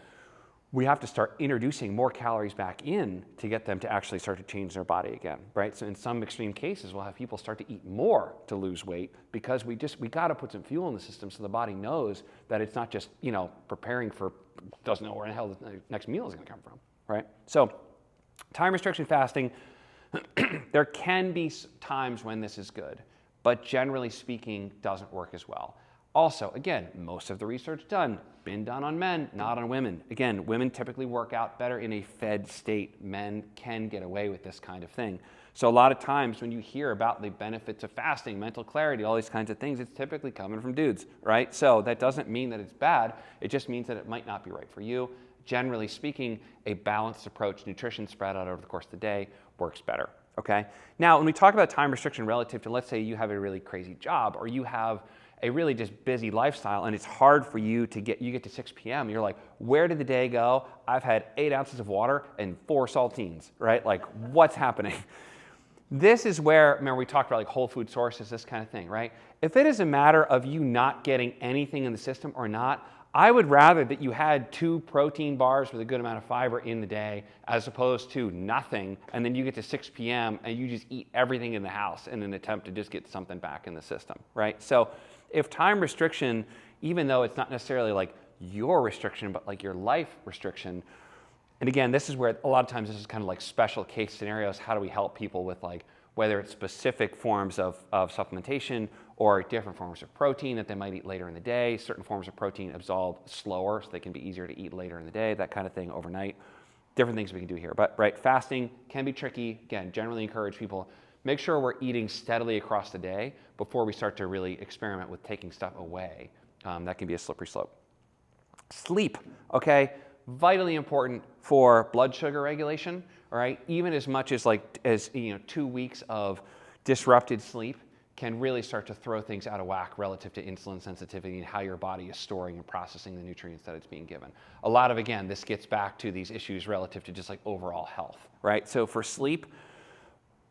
we have to start introducing more calories back in to get them to actually start to change their body again, right? So in some extreme cases, we'll have people start to eat more to lose weight because we got to put some fuel in the system so the body knows that it's not just, preparing for, doesn't know where the hell the next meal is going to come from, right? So time restriction fasting, there can be times when this is good, but generally speaking, doesn't work as well. Also, again, most of the research been done on men, not on women. Again, women typically work out better in a fed state. Men can get away with this kind of thing. So a lot of times when you hear about the benefits of fasting, mental clarity, all these kinds of things, it's typically coming from dudes, right? So that doesn't mean that it's bad. It just means that it might not be right for you. Generally speaking, a balanced approach, nutrition spread out over the course of the day, works better, okay? Now, when we talk about time restriction relative to, let's say you have a really crazy job or you have a really just busy lifestyle and it's hard for you to you get to 6 p.m. You're like, where did the day go? I've had 8 ounces of water and 4 saltines, right? Like, what's happening? This is where, remember we talked about like whole food sources, this kind of thing, right? If it is a matter of you not getting anything in the system or not, I would rather that you had 2 protein bars with a good amount of fiber in the day as opposed to nothing, and then you get to 6 p.m. and you just eat everything in the house in an attempt to just get something back in the system, right? So if time restriction, even though it's not necessarily like your restriction, but like your life restriction, and again, this is where a lot of times this is kind of like special case scenarios. How do we help people with like whether it's specific forms of supplementation or different forms of protein that they might eat later in the day, certain forms of protein absolve slower so they can be easier to eat later in the day, that kind of thing overnight. Different things we can do here. But right, fasting can be tricky. Again, generally encourage people, make sure we're eating steadily across the day before we start to really experiment with taking stuff away. That can be a slippery slope. Sleep, okay? Vitally important for blood sugar regulation, all right? Even as much as 2 weeks of disrupted sleep can really start to throw things out of whack relative to insulin sensitivity and how your body is storing and processing the nutrients that it's being given. A lot of, again, this gets back to these issues relative to just like overall health, right? So for sleep,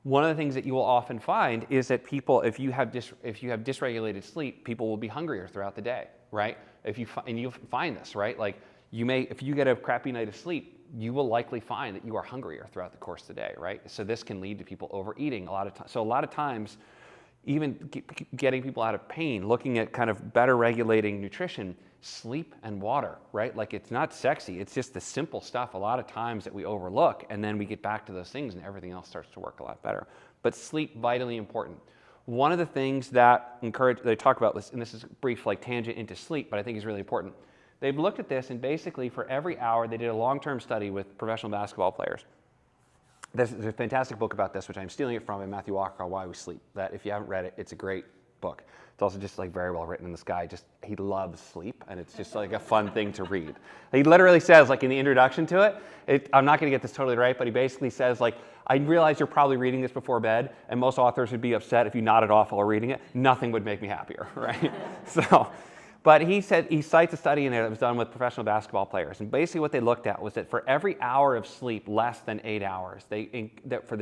one of the things that you will often find is that people, if you have dysregulated sleep, people will be hungrier throughout the day, right? And you'll find this, right? Like if you get a crappy night of sleep, you will likely find that you are hungrier throughout the course of the day, right? So this can lead to people overeating a lot of times. So a lot of times, even getting people out of pain, looking at kind of better regulating nutrition, sleep and water, right? Like it's not sexy, it's just the simple stuff a lot of times that we overlook, and then we get back to those things and everything else starts to work a lot better. But sleep, vitally important. One of the things that they talk about this, and this is a brief like tangent into sleep, but I think is really important. They've looked at this and basically for every hour, they did a long-term study with professional basketball players. There's a fantastic book about this, which I'm stealing it from, by Matthew Walker, called Why We Sleep. That if you haven't read it, it's a great book. It's also just like very well written, and this guy he loves sleep, and it's just like a fun thing to read. He literally says, like in the introduction to it, I'm not gonna get this totally right, but he basically says like, I realize you're probably reading this before bed, and most authors would be upset if you nodded off while reading it. Nothing would make me happier, right? But he said, he cites a study in there that was done with professional basketball players, and basically what they looked at was that for every hour of sleep less than 8 hours, for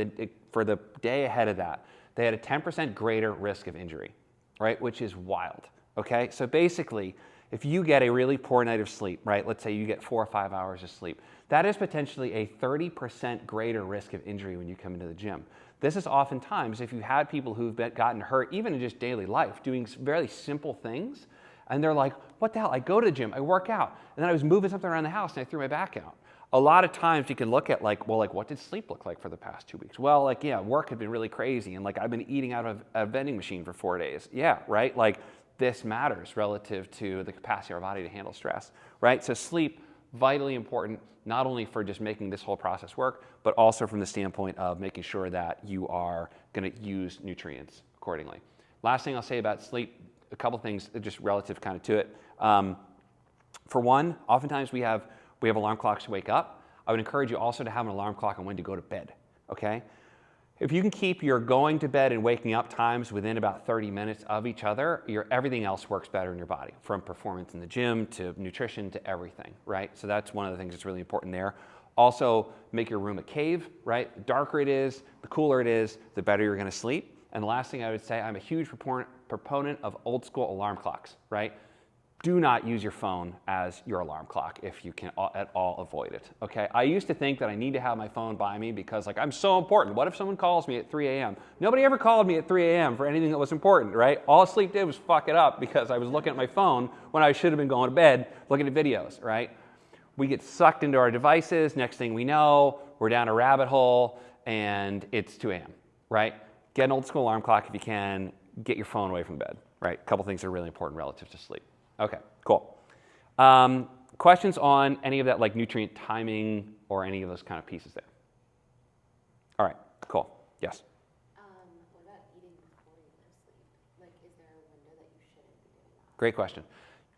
the day ahead of that, they had a 10% greater risk of injury, right? Which is wild, okay? So basically, if you get a really poor night of sleep, right? Let's say you get 4 or 5 hours of sleep, that is potentially a 30% greater risk of injury when you come into the gym. This is oftentimes if you had people who've gotten hurt, even in just daily life, doing very simple things, and they're like, what the hell? I go to the gym, I work out, and then I was moving something around the house and I threw my back out. A lot of times you can look at like, well, like what did sleep look like for the past 2 weeks? Well, like, yeah, work had been really crazy, and like I've been eating out of a vending machine for 4 days. Yeah, right? Like this matters relative to the capacity of our body to handle stress, right? So sleep, vitally important, not only for just making this whole process work, but also from the standpoint of making sure that you are gonna use nutrients accordingly. Last thing I'll say about sleep, a couple things just relative kind of to it. For one, oftentimes we have alarm clocks to wake up. I would encourage you also to have an alarm clock on when to go to bed, okay? If you can keep your going to bed and waking up times within about 30 minutes of each other, everything else works better in your body, from performance in the gym to nutrition to everything, right? So that's one of the things that's really important there. Also, make your room a cave, right? The darker it is, the cooler it is, the better you're gonna sleep. And the last thing I would say, I'm a huge proponent of old school alarm clocks, right? Do not use your phone as your alarm clock if you can at all avoid it, okay? I used to think that I need to have my phone by me because like I'm so important. What if someone calls me at 3 a.m.? Nobody ever called me at 3 a.m. for anything that was important, right? All sleep did was fuck it up because I was looking at my phone when I should have been going to bed looking at videos, right? We get sucked into our devices. Next thing we know, we're down a rabbit hole and it's 2 a.m., right? Get an old school alarm clock if you can. Get your phone away from bed, right? A couple things are really important relative to sleep. Okay, cool. Questions on any of that, like nutrient timing or any of those kind of pieces there? All right, cool. Yes? What about eating before you go to sleep? Like, is there a window that you shouldn't be doing that? Great question.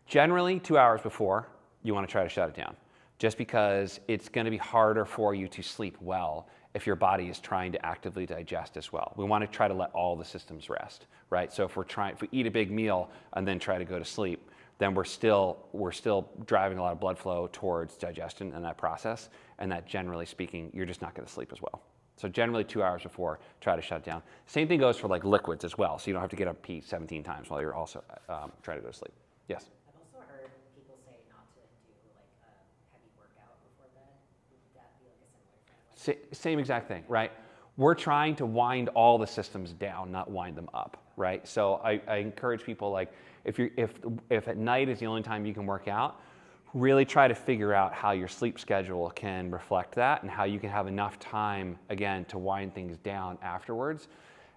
Generally, 2 hours before, you want to try to shut it down, just because it's going to be harder for you to sleep well if your body is trying to actively digest as well. We want to try to let all the systems rest, right? So if we eat a big meal and then try to go to sleep, then we're still driving a lot of blood flow towards digestion and that process, and that generally speaking, you're just not going to sleep as well. So generally 2 hours before, try to shut it down. Same thing goes for like liquids as well, so you don't have to get up pee 17 times while you're also trying to go to sleep. Yes? I've also heard people say not to do like a heavy workout before bed. Would that be like a similar thing? Same exact thing, right? We're trying to wind all the systems down, not wind them up, right? So I encourage people, like, if at night is the only time you can work out, really try to figure out how your sleep schedule can reflect that and how you can have enough time, again, to wind things down afterwards.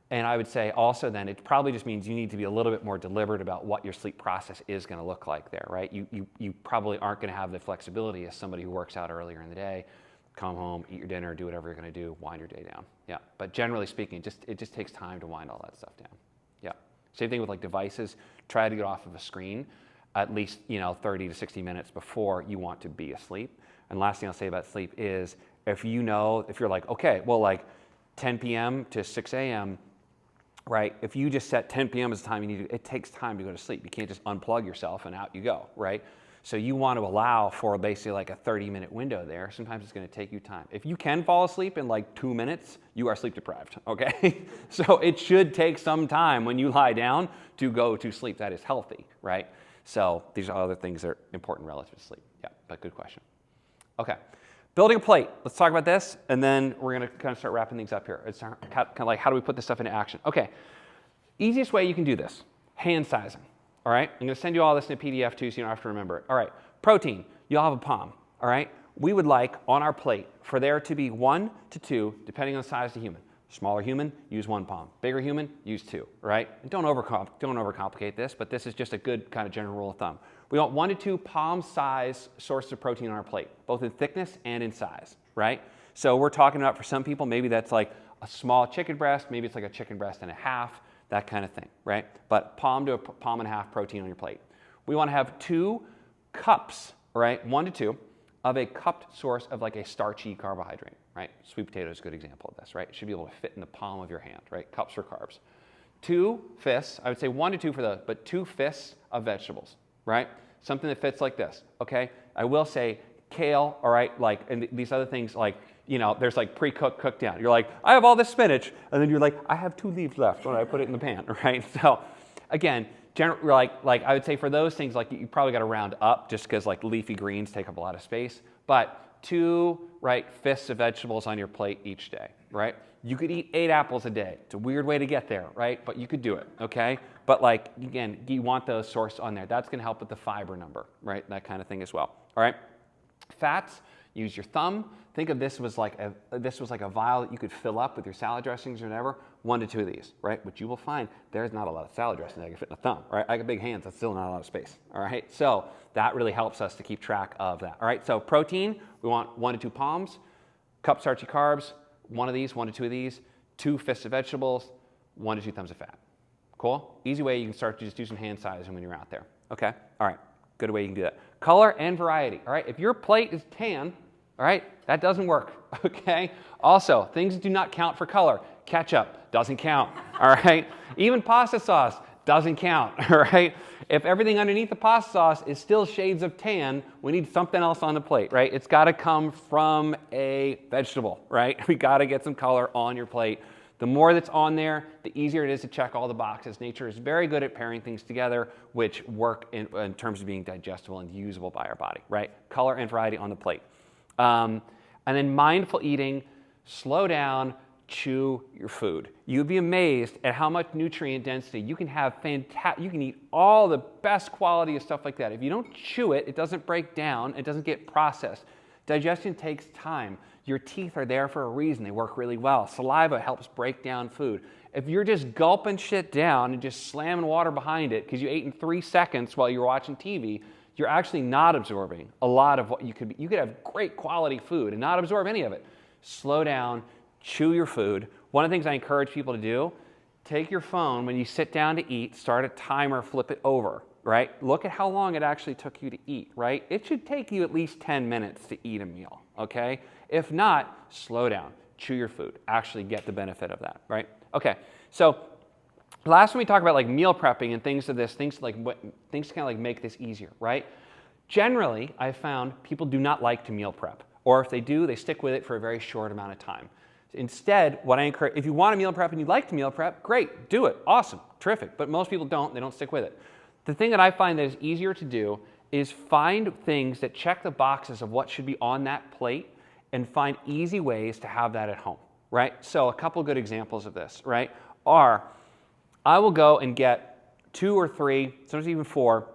And I would say also then it probably just means you need to be a little bit more deliberate about what your sleep process is going to look like there, right? You probably aren't going to have the flexibility as somebody who works out earlier in the day. Come home, eat your dinner, do whatever you're going to do, wind your day down. Yeah, but generally speaking, it just takes time to wind all that stuff down. Yeah. Same thing with like devices. Try to get off of a screen at least 30 to 60 minutes before you want to be asleep. And last thing I'll say about sleep is if you're like, okay, well, like 10 p.m. to 6 a.m., right? If you just set 10 p.m. as the time you need to, it takes time to go to sleep. You can't just unplug yourself and out you go, right? So you want to allow for basically like a 30-minute window there. Sometimes it's going to take you time. If you can fall asleep in like 2 minutes, you are sleep deprived, okay? So it should take some time when you lie down to go to sleep. That is healthy, right? So these are other things that are important relative to sleep. Yeah, but good question. Okay, building a plate. Let's talk about this, and then we're going to kind of start wrapping things up here. It's kind of like, how do we put this stuff into action? Okay, easiest way you can do this, hand sizing. All right, I'm going to send you all this in a PDF too so you don't have to remember it. All right, protein, you'll have a palm. All right, we would like on our plate for there to be 1 to 2, depending on the size of the human. Smaller human, use 1 palm. Bigger human, use 2, right? And don't overcomplicate this, but this is just a good kind of general rule of thumb. We want 1 to 2 palm size sources of protein on our plate, both in thickness and in size, right? So we're talking about for some people, maybe that's like a small chicken breast, maybe it's like a chicken breast and a half. that kind of thing, right? But palm to a palm and a half protein on your plate. We want to have 2 cups, right? 1 to 2 of a cupped source of like a starchy carbohydrate, right? Sweet potato is a good example of this, right? It should be able to fit in the palm of your hand, right? Cups for carbs. 2 fists, I would say 1 to 2 for those, but 2 fists of vegetables, right? Something that fits like this, okay? I will say kale, all right, like, and these other things, like, you know, there's like pre-cooked, cooked down. You're like, I have all this spinach, and then you're like, I have 2 leaves left when I put it in the pan, right? So, again, like I would say for those things, like you probably got to round up just because like leafy greens take up a lot of space. But 2, right, fists of vegetables on your plate each day, right? You could eat 8 apples a day. It's a weird way to get there, right? But you could do it, okay? But like, again, you want those sourced on there. That's going to help with the fiber number, right? That kind of thing as well, all right? Fats, use your thumb. Think of this was like a vial that you could fill up with your salad dressings or whatever. 1 to 2 of these, right? Which you will find there's not a lot of salad dressing that can fit in a thumb, right? I got big hands, that's still not a lot of space, all right? So that really helps us to keep track of that, all right? So protein, we want 1 to 2 palms, cup starchy carbs, 1 of these, 1 to 2 of these, 2 fists of vegetables, 1 to 2 thumbs of fat. Cool? Easy way you can start to just do some hand sizing when you're out there, okay? All right, good way you can do that. Color and variety, all right? If your plate is tan, all right, that doesn't work, okay? Also, things that do not count for color. Ketchup doesn't count, all right? Even pasta sauce doesn't count, all right? If everything underneath the pasta sauce is still shades of tan, we need something else on the plate, right? It's got to come from a vegetable, right? We got to get some color on your plate. The more that's on there, the easier it is to check all the boxes. Nature is very good at pairing things together, which work in terms of being digestible and usable by our body, right? Color and variety on the plate. And then mindful eating, slow down, chew your food. You'd be amazed at how much nutrient density you can have. You can eat all the best quality of stuff like that. If you don't chew it, it doesn't break down, it doesn't get processed. Digestion takes time. Your teeth are there for a reason. They work really well. Saliva helps break down food. If you're just gulping shit down and just slamming water behind it because you ate in 3 seconds while you're watching TV, you're actually not absorbing a lot of what you could be. You could have great quality food and not absorb any of it. Slow down, chew your food. One of the things I encourage people to do, take your phone when you sit down to eat, start a timer, flip it over, right? Look at how long it actually took you to eat, right? It should take you at least 10 minutes to eat a meal, okay? If not, slow down, chew your food, actually get the benefit of that, right? Okay, so last when we talk about like meal prepping and things of this, things to kind of like make this easier, right? Generally, I've found people do not like to meal prep, or if they do, they stick with it for a very short amount of time. Instead, what I encourage, if you want to meal prep and you like to meal prep, great, do it, awesome, terrific. But most people don't, they don't stick with it. The thing that I find that is easier to do is find things that check the boxes of what should be on that plate and find easy ways to have that at home, right? So a couple good examples of this, right, are I will go and get 2 or 3, sometimes even 4,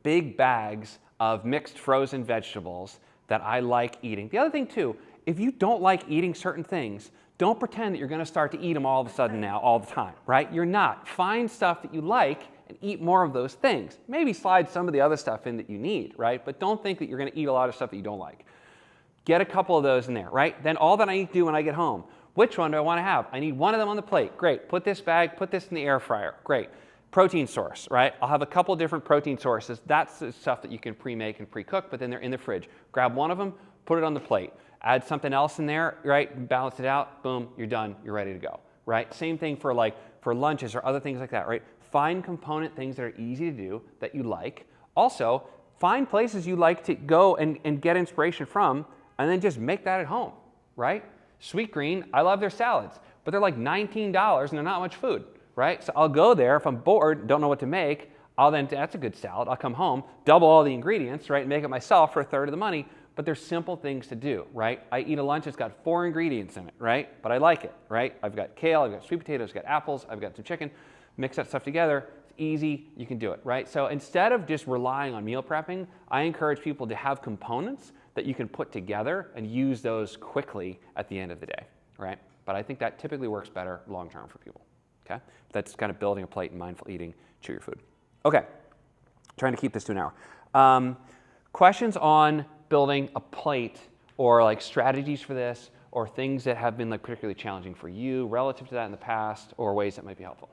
big bags of mixed frozen vegetables that I like eating. The other thing too, if you don't like eating certain things, don't pretend that you're going to start to eat them all of a sudden now, all the time, right? You're not. Find stuff that you like and eat more of those things. Maybe slide some of the other stuff in that you need, right? But don't think that you're going to eat a lot of stuff that you don't like. Get a couple of those in there, right? Then all that I need to do when I get home, which one do I want to have? I need one of them on the plate. Great. Put this in the air fryer. Great. Protein source, right? I'll have a couple different protein sources. That's the stuff that you can pre-make and pre-cook, but then they're in the fridge. Grab one of them, put it on the plate. Add something else in there, right? Balance it out. Boom, you're done. You're ready to go, right? Same thing for lunches or other things like that, right? Find component things that are easy to do that you like. Also, find places you like to go and get inspiration from, and then just make that at home, right? Sweet Green, I love their salads, but they're like $19 and they're not much food, right? So I'll go there if I'm bored, don't know what to make. That's a good salad. I'll come home, double all the ingredients, right? Make it myself for a third of the money. But there's simple things to do, right? I eat a lunch that's got 4 ingredients in it, right? But I like it, right? I've got kale, I've got sweet potatoes, I've got apples, I've got some chicken. Mix that stuff together. It's easy. You can do it, right? So instead of just relying on meal prepping, I encourage people to have components that you can put together and use those quickly at the end of the day, right? But I think that typically works better long term for people, okay? That's kind of building a plate and mindful eating, chew your food. Okay, trying to keep this to an hour. Questions on building a plate or like strategies for this or things that have been like particularly challenging for you relative to that in the past or ways that might be helpful?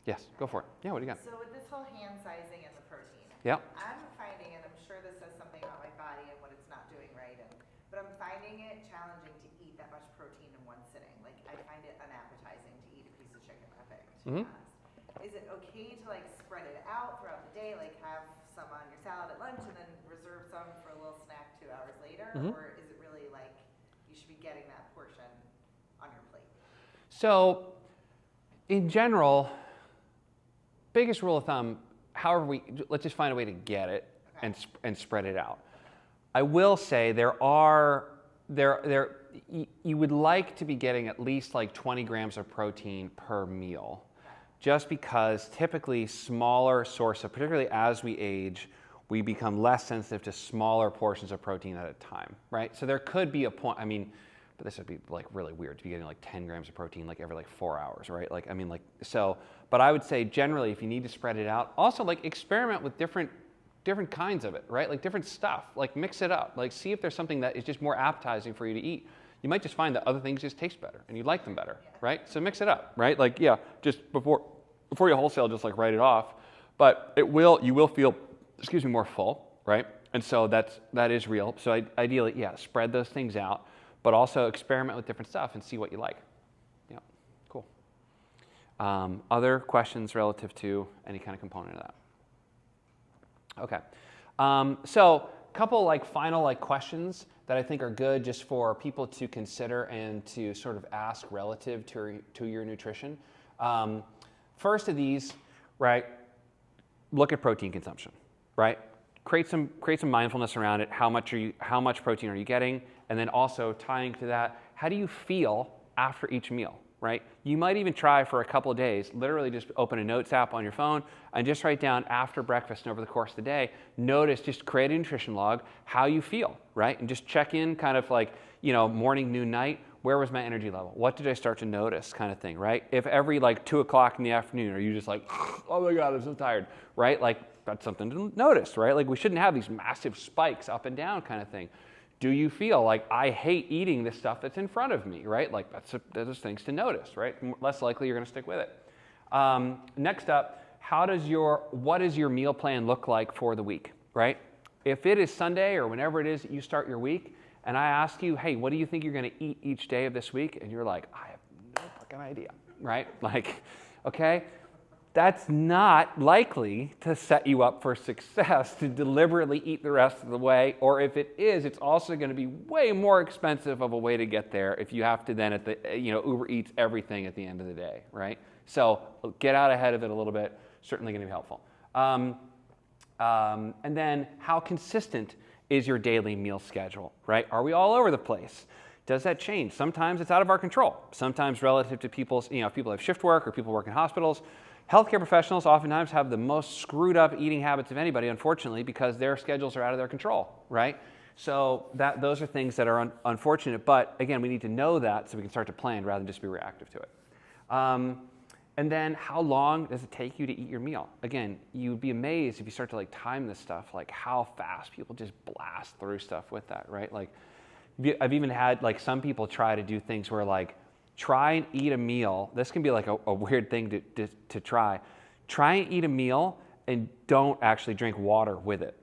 Yes, go for it. Yeah, what do you got? So with this whole hand sizing and the protein, Yep. I'm finding, and I'm sure this says something about my body and what it's not doing right, but I'm finding it challenging to eat that much protein in one sitting. Like, I find it unappetizing to eat a piece of chicken that big, to be honest. Is it okay to like spread it out throughout the day, like have some on your salad at lunch and then reserve some for a little snack 2 hours later? Or is it really like you should be getting that portion on your plate? So, in general, biggest rule of thumb, let's just find a way to get it and spread it out. I will say you would like to be getting at least like 20 grams of protein per meal, just because typically smaller source of, particularly as we age, we become less sensitive to smaller portions of protein at a time, right? So there could be a point, but this would be like really weird to be getting like 10 grams of protein like every like 4 hours, right? But I would say generally if you need to spread it out, also like experiment with different kinds of it, right? Like different stuff, like mix it up, like see if there's something that is just more appetizing for you to eat. You might just find that other things just taste better and you like them better, right? So mix it up, right? Like, yeah, just before you wholesale, just like write it off, but you will feel, more full, right? And so that is real. So ideally, yeah, spread those things out, but also experiment with different stuff and see what you like. Yeah, cool. Other questions relative to any kind of component of that? Okay. So a couple like final like questions that I think are good just for people to consider and to sort of ask relative to your nutrition. First of these, right, look at protein consumption, right? Create some mindfulness around it. How much protein are you getting? And then also tying to that, how do you feel after each meal, right? You might even try for a couple of days, literally just open a notes app on your phone and just write down after breakfast and over the course of the day, just create a nutrition log, how you feel, right? And just check in kind of like, morning, noon, night, where was my energy level? What did I start to notice kind of thing, right? If every like 2 o'clock in the afternoon, are you just like, oh my God, I'm so tired, right? Like that's something to notice, right? Like we shouldn't have these massive spikes up and down kind of thing. Do you feel like I hate eating this stuff that's in front of me, right? Like those things to notice, right? Less likely you're going to stick with it. Next up, what does your meal plan look like for the week, right? If it is Sunday or whenever it is that you start your week, and I ask you, hey, what do you think you're going to eat each day of this week? And you're like, I have no fucking idea, right? Like, okay, that's not likely to set you up for success to deliberately eat the rest of the way. Or if it is, it's also going to be way more expensive of a way to get there if you have to then Uber Eats everything at the end of the day, right? So get out ahead of it a little bit. Certainly going to be helpful. And then how consistent is your daily meal schedule, right? Are we all over the place? Does that change? Sometimes it's out of our control. Sometimes relative to people's, if people have shift work or people work in hospitals, healthcare professionals oftentimes have the most screwed up eating habits of anybody, unfortunately, because their schedules are out of their control, right? So those are things that are unfortunate, but again, we need to know that so we can start to plan rather than just be reactive to it. And then how long does it take you to eat your meal? Again, you'd be amazed if you start to like time this stuff, like how fast people just blast through stuff with that, right? Like I've even had like some people try to do things where like try and eat a meal. This can be like a weird thing to try. Try and eat a meal and don't actually drink water with it.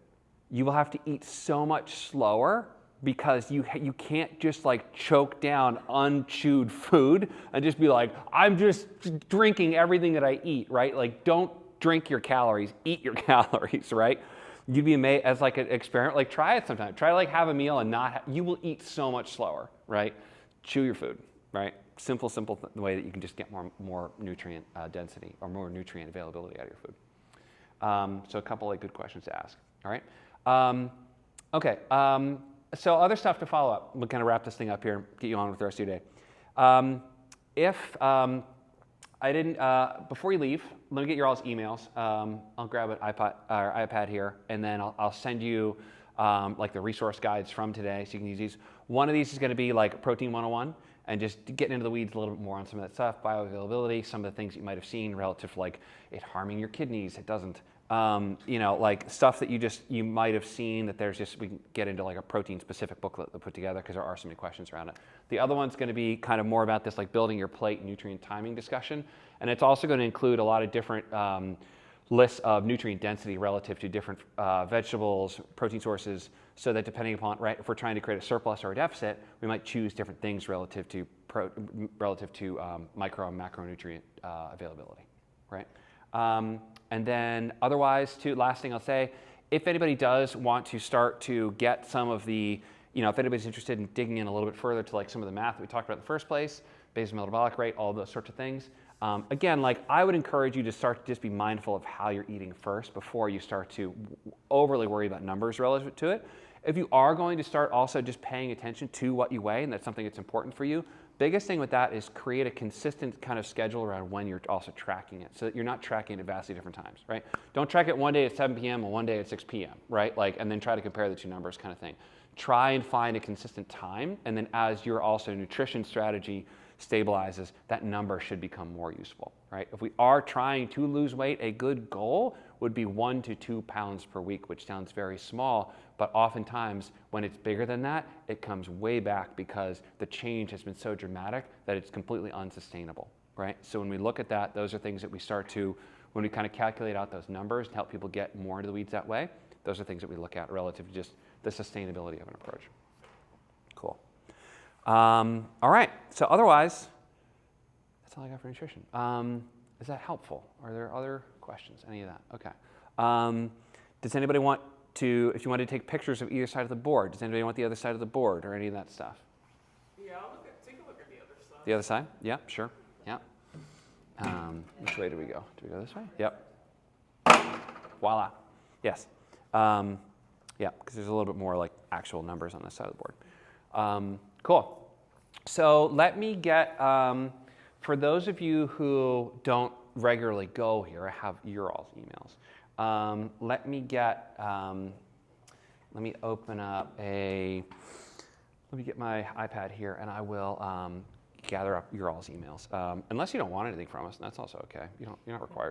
You will have to eat so much slower because you can't just like choke down unchewed food and just be like, I'm just drinking everything that I eat, right? Like don't drink your calories, eat your calories, right? You'd be amazed as like an experiment, like try it sometime. Try to like have a meal and you will eat so much slower, right? Chew your food, right? Simple way that you can just get more nutrient density or more nutrient availability out of your food. So a couple like good questions to ask, all right? Okay. So other stuff to follow up. We'll kind of wrap this thing up here and get you on with the rest of your day. If I didn't, before you leave, let me get your all's emails. I'll grab an iPad here, and then I'll send you like the resource guides from today so you can use these. One of these is going to be like Protein 101 and just getting into the weeds a little bit more on some of that stuff, bioavailability, some of the things you might have seen relative to like it harming your kidneys. It doesn't. Like stuff that you might have seen that we can get into like a protein specific booklet that put together because there are so many questions around it. The other one's going to be kind of more about this like building your plate nutrient timing discussion. And it's also going to include a lot of different lists of nutrient density relative to different vegetables, protein sources, so that depending upon, right, if we're trying to create a surplus or a deficit, we might choose different things relative to micro and macronutrient availability, right? And then otherwise, last thing I'll say, if anybody does want to start to get some of the, if anybody's interested in digging in a little bit further to like some of the math that we talked about in the first place, basal metabolic rate, all those sorts of things, again, like I would encourage you to start to just be mindful of how you're eating first before you start to overly worry about numbers relative to it. If you are going to start also just paying attention to what you weigh, and that's something that's important for you, biggest thing with that is create a consistent kind of schedule around when you're also tracking it so that you're not tracking it at vastly different times, right? Don't track it one day at 7 p.m. and one day at 6 p.m., right? Like, and then try to compare the two numbers kind of thing. Try and find a consistent time, and then as your also nutrition strategy stabilizes, that number should become more useful, right? If we are trying to lose weight, a good goal would be 1 to 2 pounds per week, which sounds very small, but oftentimes when it's bigger than that, it comes way back because the change has been so dramatic that it's completely unsustainable, right? So when we look at that, those are things that we start to, when we kind of calculate out those numbers to help people get more into the weeds that way, those are things that we look at relative to just the sustainability of an approach. Cool. All right, so otherwise, that's all I got for nutrition. Is that helpful? Are there other questions, any of that? Okay. Does anybody want to, if you want to take pictures of either side of the board, does anybody want the other side of the board or any of that stuff? Yeah, take a look at the other side. The other side? Yeah, sure. Yeah. Which way do we go? Do we go this way? Yep. Voila. Yes. Yeah, because there's a little bit more like actual numbers on this side of the board. Cool. So let me get, for those of you who don't regularly go here, I have your all's emails. Let me open up let me get my iPad here and I will gather up your all's emails. Unless you don't want anything from us, and that's also okay. You're not required.